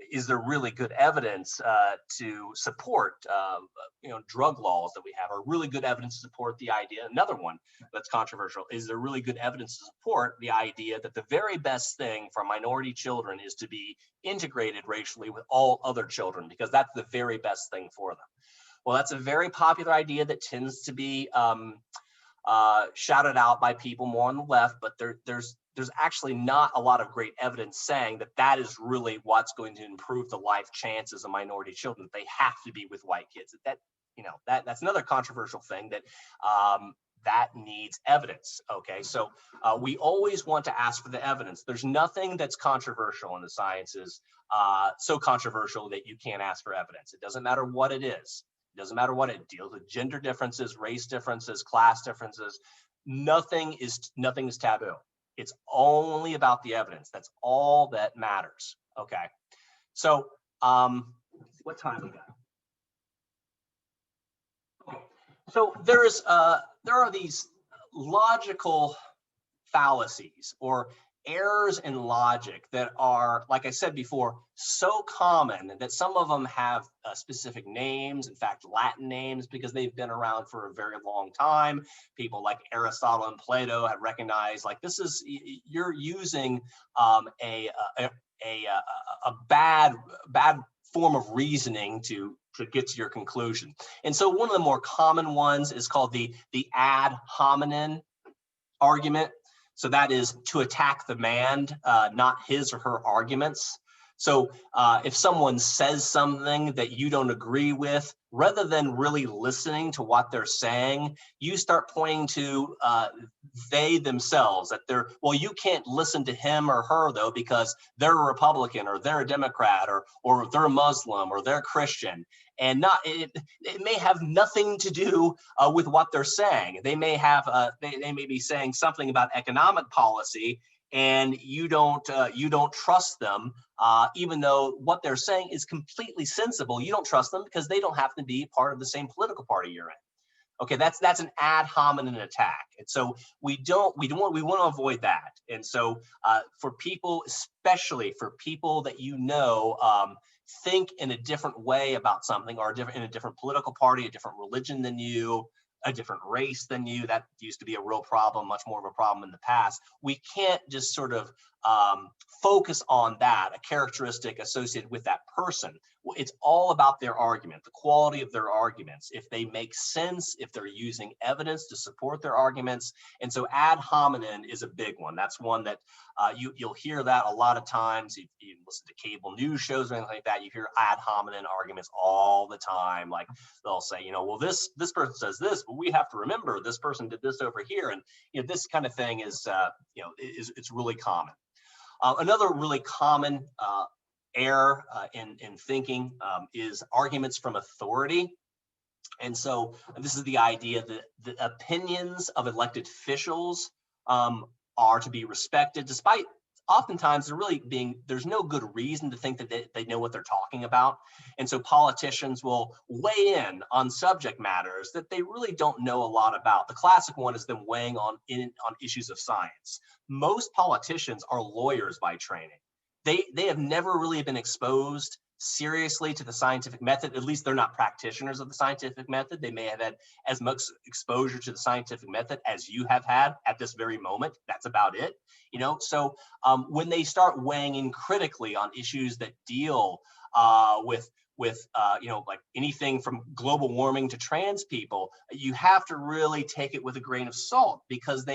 is there really good evidence to support, drug laws that we have, or really good evidence to support the idea? Another one that's controversial, is there really good evidence to support the idea that the very best thing for minority children is to be integrated racially with all other children, because that's the very best thing for them? Well, that's a very popular idea that tends to be shouted out by people more on the left, but there's actually not a lot of great evidence saying that is really what's going to improve the life chances of minority children, that they have to be with white kids. That's another controversial thing, that needs evidence. Okay, so we always want to ask for the evidence. There's nothing that's controversial in the sciences, so controversial that you can't ask for evidence. It doesn't matter what it is. It doesn't matter what it deals with: gender differences, race differences, class differences. Nothing is taboo. It's only about the evidence. That's all that matters. Okay, so what time we got? Okay. So there are these logical fallacies or errors in logic that are, like I said before, so common that some of them have specific names, in fact, Latin names, because they've been around for a very long time. People like Aristotle and Plato have recognized, like, this is, you're using a bad form of reasoning to get to your conclusion. And so one of the more common ones is called the ad hominem argument. So that is to attack the man, not his or her arguments. So if someone says something that you don't agree with, rather than really listening to what they're saying, you start pointing to they themselves, that they're, well, you can't listen to him or her though, because they're a Republican or they're a Democrat or they're a Muslim or they're Christian. And not, it may have nothing to do with what they're saying. They may have, they may be saying something about economic policy, and you don't trust them, even though what they're saying is completely sensible. You don't trust them because they don't happen to be part of the same political party you're in. Okay, that's an ad hominem attack, and so we want to avoid that. And so for people, especially for people that think in a different way about something, or in a different political party, a different religion than you, a different race than you, that used to be a real problem, much more of a problem in the past. We can't just sort of focus on that, a characteristic associated with that person. It's all about their argument, the quality of their arguments, if they make sense, if they're using evidence to support their arguments. And so ad hominem is a big one. That's one that you'll hear that a lot of times. If you listen to cable news shows or anything like that, you hear ad hominem arguments all the time. Like they'll say, well, this person says this, but we have to remember this person did this over here. And this kind of thing is, it's really common. Another really common error in thinking is arguments from authority. And so this is the idea that the opinions of elected officials are to be respected, despite oftentimes there's no good reason to think that they know what they're talking about. And so politicians will weigh in on subject matters that they really don't know a lot about. The classic one is them weighing on issues of science. Most politicians are lawyers by training. They have never really been exposed seriously to the scientific method. At least they're not practitioners of the scientific method. They may have had as much exposure to the scientific method as you have had at this very moment. That's about it. So when they start weighing in critically on issues that deal with like anything from global warming to trans people, you have to really take it with a grain of salt, because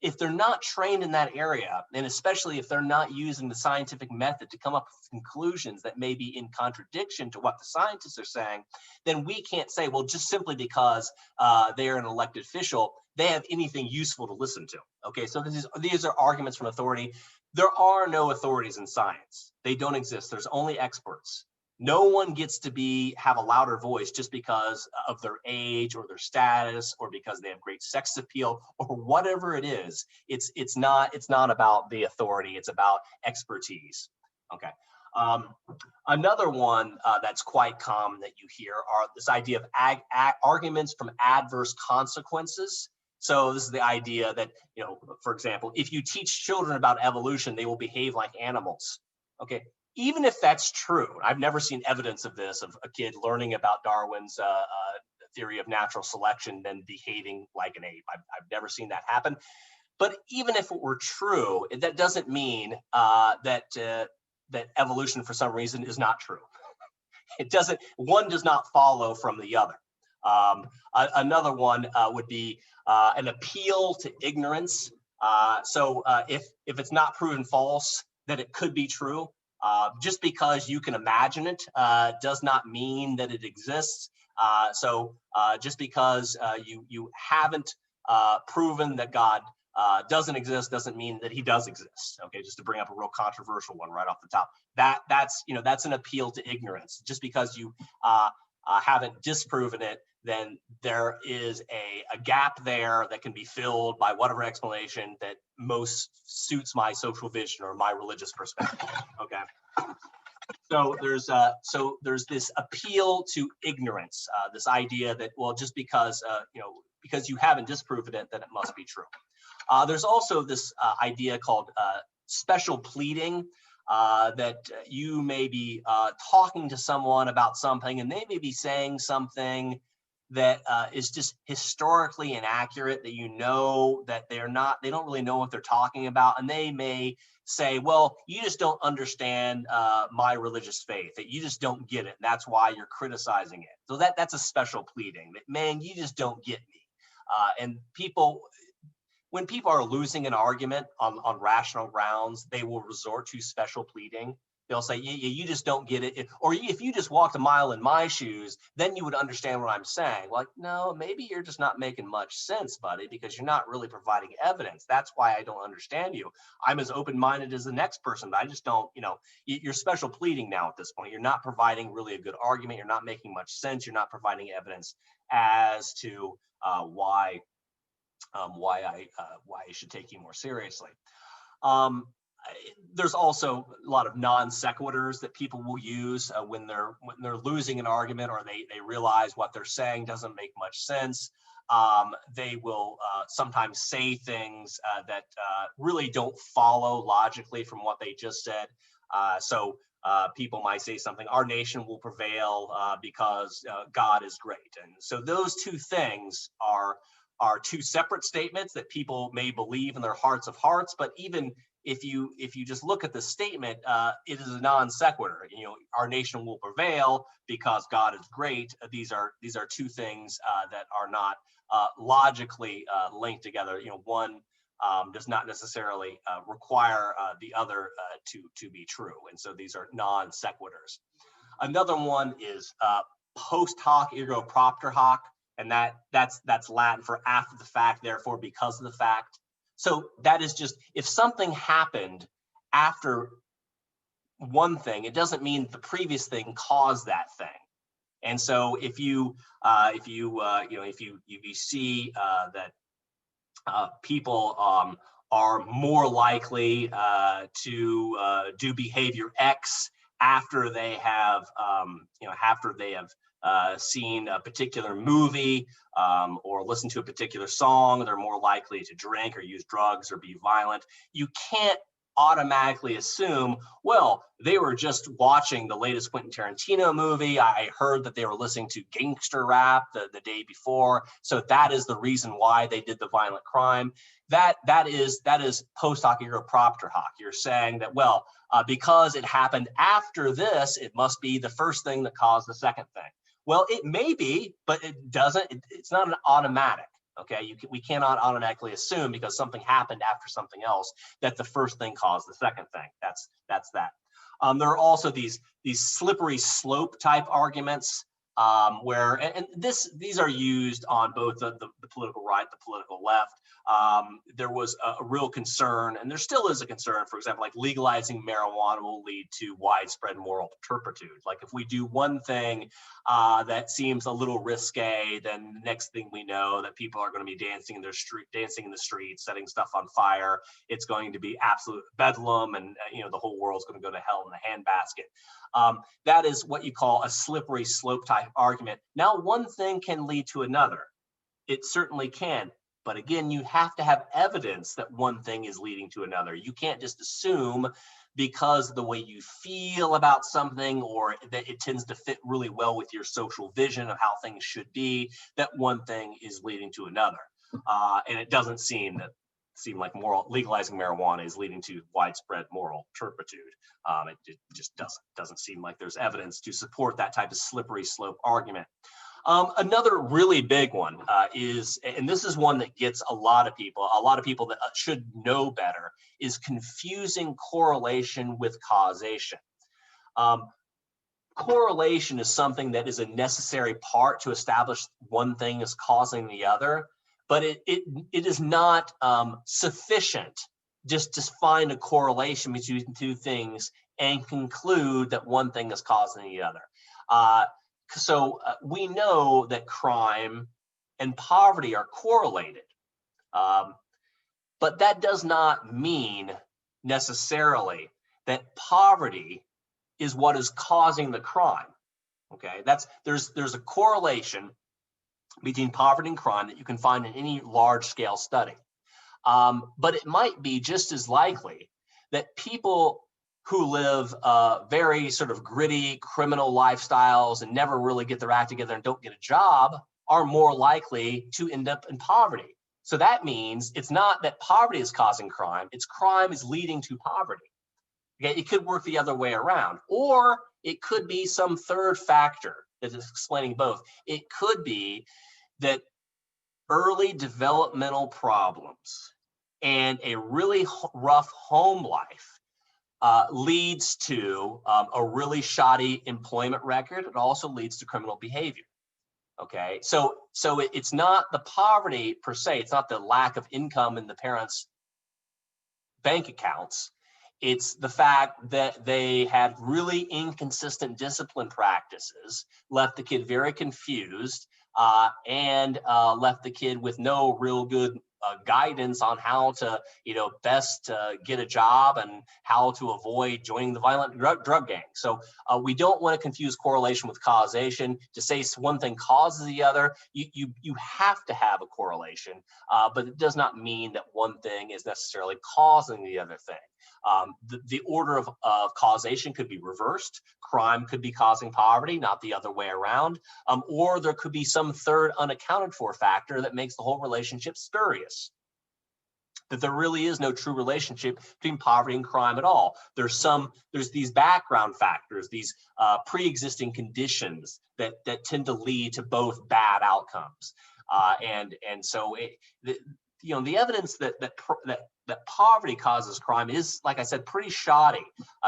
if they're not trained in that area, and especially if they're not using the scientific method to come up with conclusions that may be in contradiction to what the scientists are saying, then we can't say, well, just simply because they're an elected official, they have anything useful to listen to. Okay, so these are arguments from authority. There are no authorities in science. They don't exist. There's only experts. No one gets to have a louder voice just because of their age or their status, or because they have great sex appeal, or whatever it is. It's not about the authority. It's about expertise. Okay. Another one that's quite common that you hear are this idea of arguments from adverse consequences. So this is the idea that, for example, if you teach children about evolution, they will behave like animals. Okay. Even if that's true, I've never seen evidence of this, of a kid learning about Darwin's theory of natural selection, then behaving like an ape. I've never seen that happen. But even if it were true, that doesn't mean that evolution for some reason is not true. One does not follow from the other. Another one would be an appeal to ignorance. So if it's not proven false, that it could be true. Just because you can imagine it does not mean that it exists. So just because you haven't proven that God doesn't exist doesn't mean that he does exist. Okay, just to bring up a real controversial one right off the top. That's an appeal to ignorance. Just because you haven't disproven it, then there is a gap there that can be filled by whatever explanation that most suits my social vision or my religious perspective. Okay. So there's this appeal to ignorance, this idea that, well, just because because you haven't disproven it, then it must be true. There's also this idea called special pleading, that you may be talking to someone about something and they may be saying something that is just historically inaccurate, that that they don't really know what they're talking about, and they may say, well, you just don't understand my religious faith, that you just don't get it, and that's why you're criticizing it. So that's a special pleading, that, man, you just don't get me. And when people are losing an argument on rational grounds, they will resort to special pleading. They'll say, yeah, you just don't get it. Or if you just walked a mile in my shoes, then you would understand what I'm saying. Like, no, maybe you're just not making much sense, buddy, because you're not really providing evidence. That's why I don't understand you. I'm as open-minded as the next person, but I just don't, you're special pleading now at this point. You're not providing really a good argument. You're not making much sense. You're not providing evidence as to why I should take you more seriously. There's also a lot of non sequiturs that people will use when they're losing an argument, or they realize what they're saying doesn't make much sense. They will sometimes say things that really don't follow logically from what they just said. So people might say something, our nation will prevail because God is great. And so those two things are two separate statements that people may believe in their hearts of hearts, but even if you just look at the statement, it is a non sequitur. Our nation will prevail because God is great. These are two things that are not logically linked together. One does not necessarily require the other to be true, and so these are non sequiturs. Another one is post hoc ergo propter hoc, and that's Latin for after the fact, therefore because of the fact. So that is just, if something happened after one thing, it doesn't mean the previous thing caused that thing. And so if you see that people are more likely to do behavior X after they have seen a particular movie or listen to a particular song, they're more likely to drink or use drugs or be violent. You can't automatically assume, well, they were just watching the latest Quentin Tarantino movie. I heard that they were listening to gangster rap the day before, so that is the reason why they did the violent crime. That is post hoc ergo propter hoc. You're saying that, well, because it happened after this, it must be the first thing that caused the second thing. Well, it may be, but it doesn't. It's not an automatic. Okay, we cannot automatically assume because something happened after something else that the first thing caused the second thing. That's that. There are also these slippery slope type arguments where, and these are used on both the political right, the political left. There was a real concern, and there still is a concern, for example, like legalizing marijuana will lead to widespread moral turpitude. Like if we do one thing that seems a little risque, then the next thing we know that people are going to be dancing in the streets, setting stuff on fire. It's going to be absolute bedlam, and the whole world's going to go to hell in a handbasket. That is what you call a slippery slope type argument. Now, one thing can lead to another. It certainly can. But again, you have to have evidence that one thing is leading to another. You can't just assume because of the way you feel about something, or that it tends to fit really well with your social vision of how things should be, that one thing is leading to another. And it doesn't seem like legalizing marijuana is leading to widespread moral turpitude. It just doesn't seem like there's evidence to support that type of slippery slope argument. Another really big one is, and this is one that gets a lot of people that should know better, is confusing correlation with causation. Correlation is something that is a necessary part to establish one thing is causing the other, but it is not sufficient just to find a correlation between two things and conclude that one thing is causing the other. So we know that crime and poverty are correlated, but that does not mean necessarily that poverty is what is causing the crime. Okay, there's a correlation between poverty and crime that you can find in any large-scale study. But it might be just as likely that people who live very sort of gritty criminal lifestyles and never really get their act together and don't get a job are more likely to end up in poverty. So that means it's not that poverty is causing crime, it's crime is leading to poverty. Okay, it could work the other way around, or it could be some third factor that is explaining both. It could be that early developmental problems and a really rough home life leads to a really shoddy employment record. It also leads to criminal behavior. Okay, so it's not the poverty per se, it's not the lack of income in the parents' bank accounts. It's the fact that they had really inconsistent discipline practices, left the kid very confused, and left the kid with no real good guidance on how to, best get a job and how to avoid joining the violent drug gang. So we don't want to confuse correlation with causation. To say one thing causes the other, you have to have a correlation, but it does not mean that one thing is necessarily causing the other thing. The order of causation could be reversed. Crime could be causing poverty, not the other way around. Or there could be some third unaccounted for factor that makes the whole relationship spurious. That there really is no true relationship between poverty and crime at all. There's these background factors, these pre-existing conditions that tend to lead to both bad outcomes. And so the evidence that poverty causes crime is, like I said, pretty shoddy,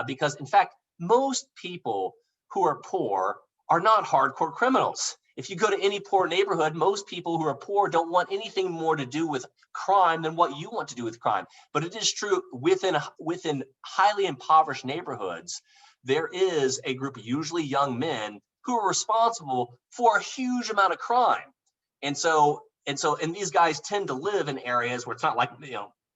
because in fact, most people who are poor are not hardcore criminals. If you go to any poor neighborhood, most people who are poor don't want anything more to do with crime than what you want to do with crime. But it is true within highly impoverished neighborhoods, there is a group of usually young men who are responsible for a huge amount of crime. And these guys tend to live in areas where it's not like,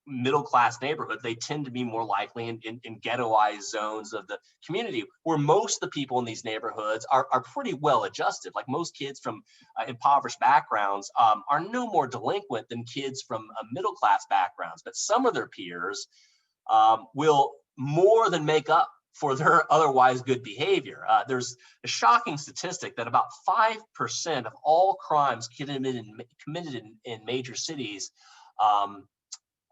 middle-class neighborhood. They tend to be more likely in ghettoized zones of the community, where most of the people in these neighborhoods are pretty well adjusted. Like most kids from impoverished backgrounds are no more delinquent than kids from middle-class backgrounds, but some of their peers will more than make up for their otherwise good behavior. There's a shocking statistic that about 5% of all crimes committed in major cities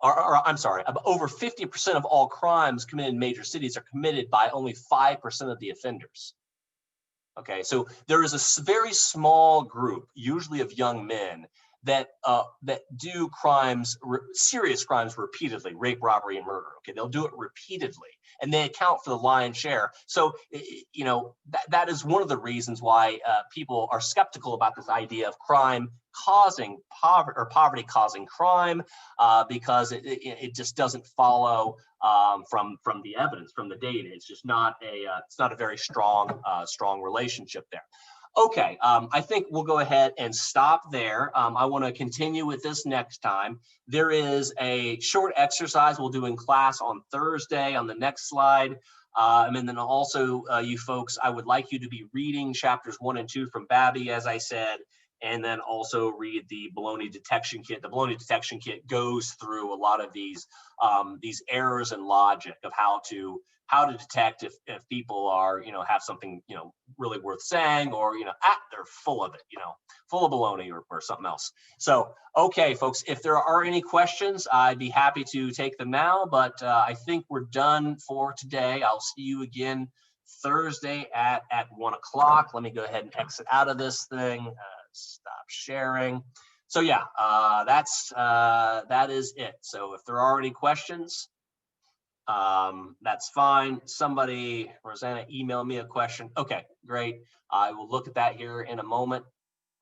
over 50% of all crimes committed in major cities are committed by only 5% of the offenders. Okay, so there is a very small group, usually of young men, that do serious crimes repeatedly, rape, robbery, and murder. Okay, they'll do it repeatedly, and they account for the lion's share. So, that is one of the reasons why people are skeptical about this idea of crime causing poverty or poverty causing crime, because it just doesn't follow from the evidence, from the data. It's just not a very strong relationship there. Okay, I think we'll go ahead and stop there. I want to continue with this next time. There is a short exercise we'll do in class on Thursday on the next slide. And then also, you folks, I would like you to be reading chapters 1 and 2 from Babby, as I said, and then also read the Baloney Detection Kit. The Baloney Detection Kit goes through a lot of these errors in logic of how to detect if people are, have something, really worth saying, or, they're full of it, full of baloney or something else. So, okay, folks, if there are any questions, I'd be happy to take them now, but I think we're done for today. I'll see you again Thursday at 1 o'clock. Let me go ahead and exit out of this thing, stop sharing. So yeah, that is it. So if there are any questions, that's fine. Rosanna emailed me a question. Okay, great. I will look at that here in a moment.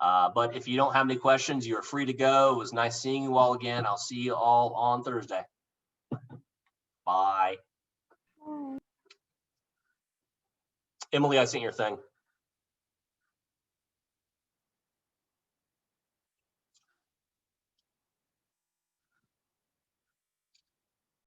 But if you don't have any questions, you're free to go. It was nice seeing you all again. I'll see you all on Thursday. Bye. Emily, I sent your thing.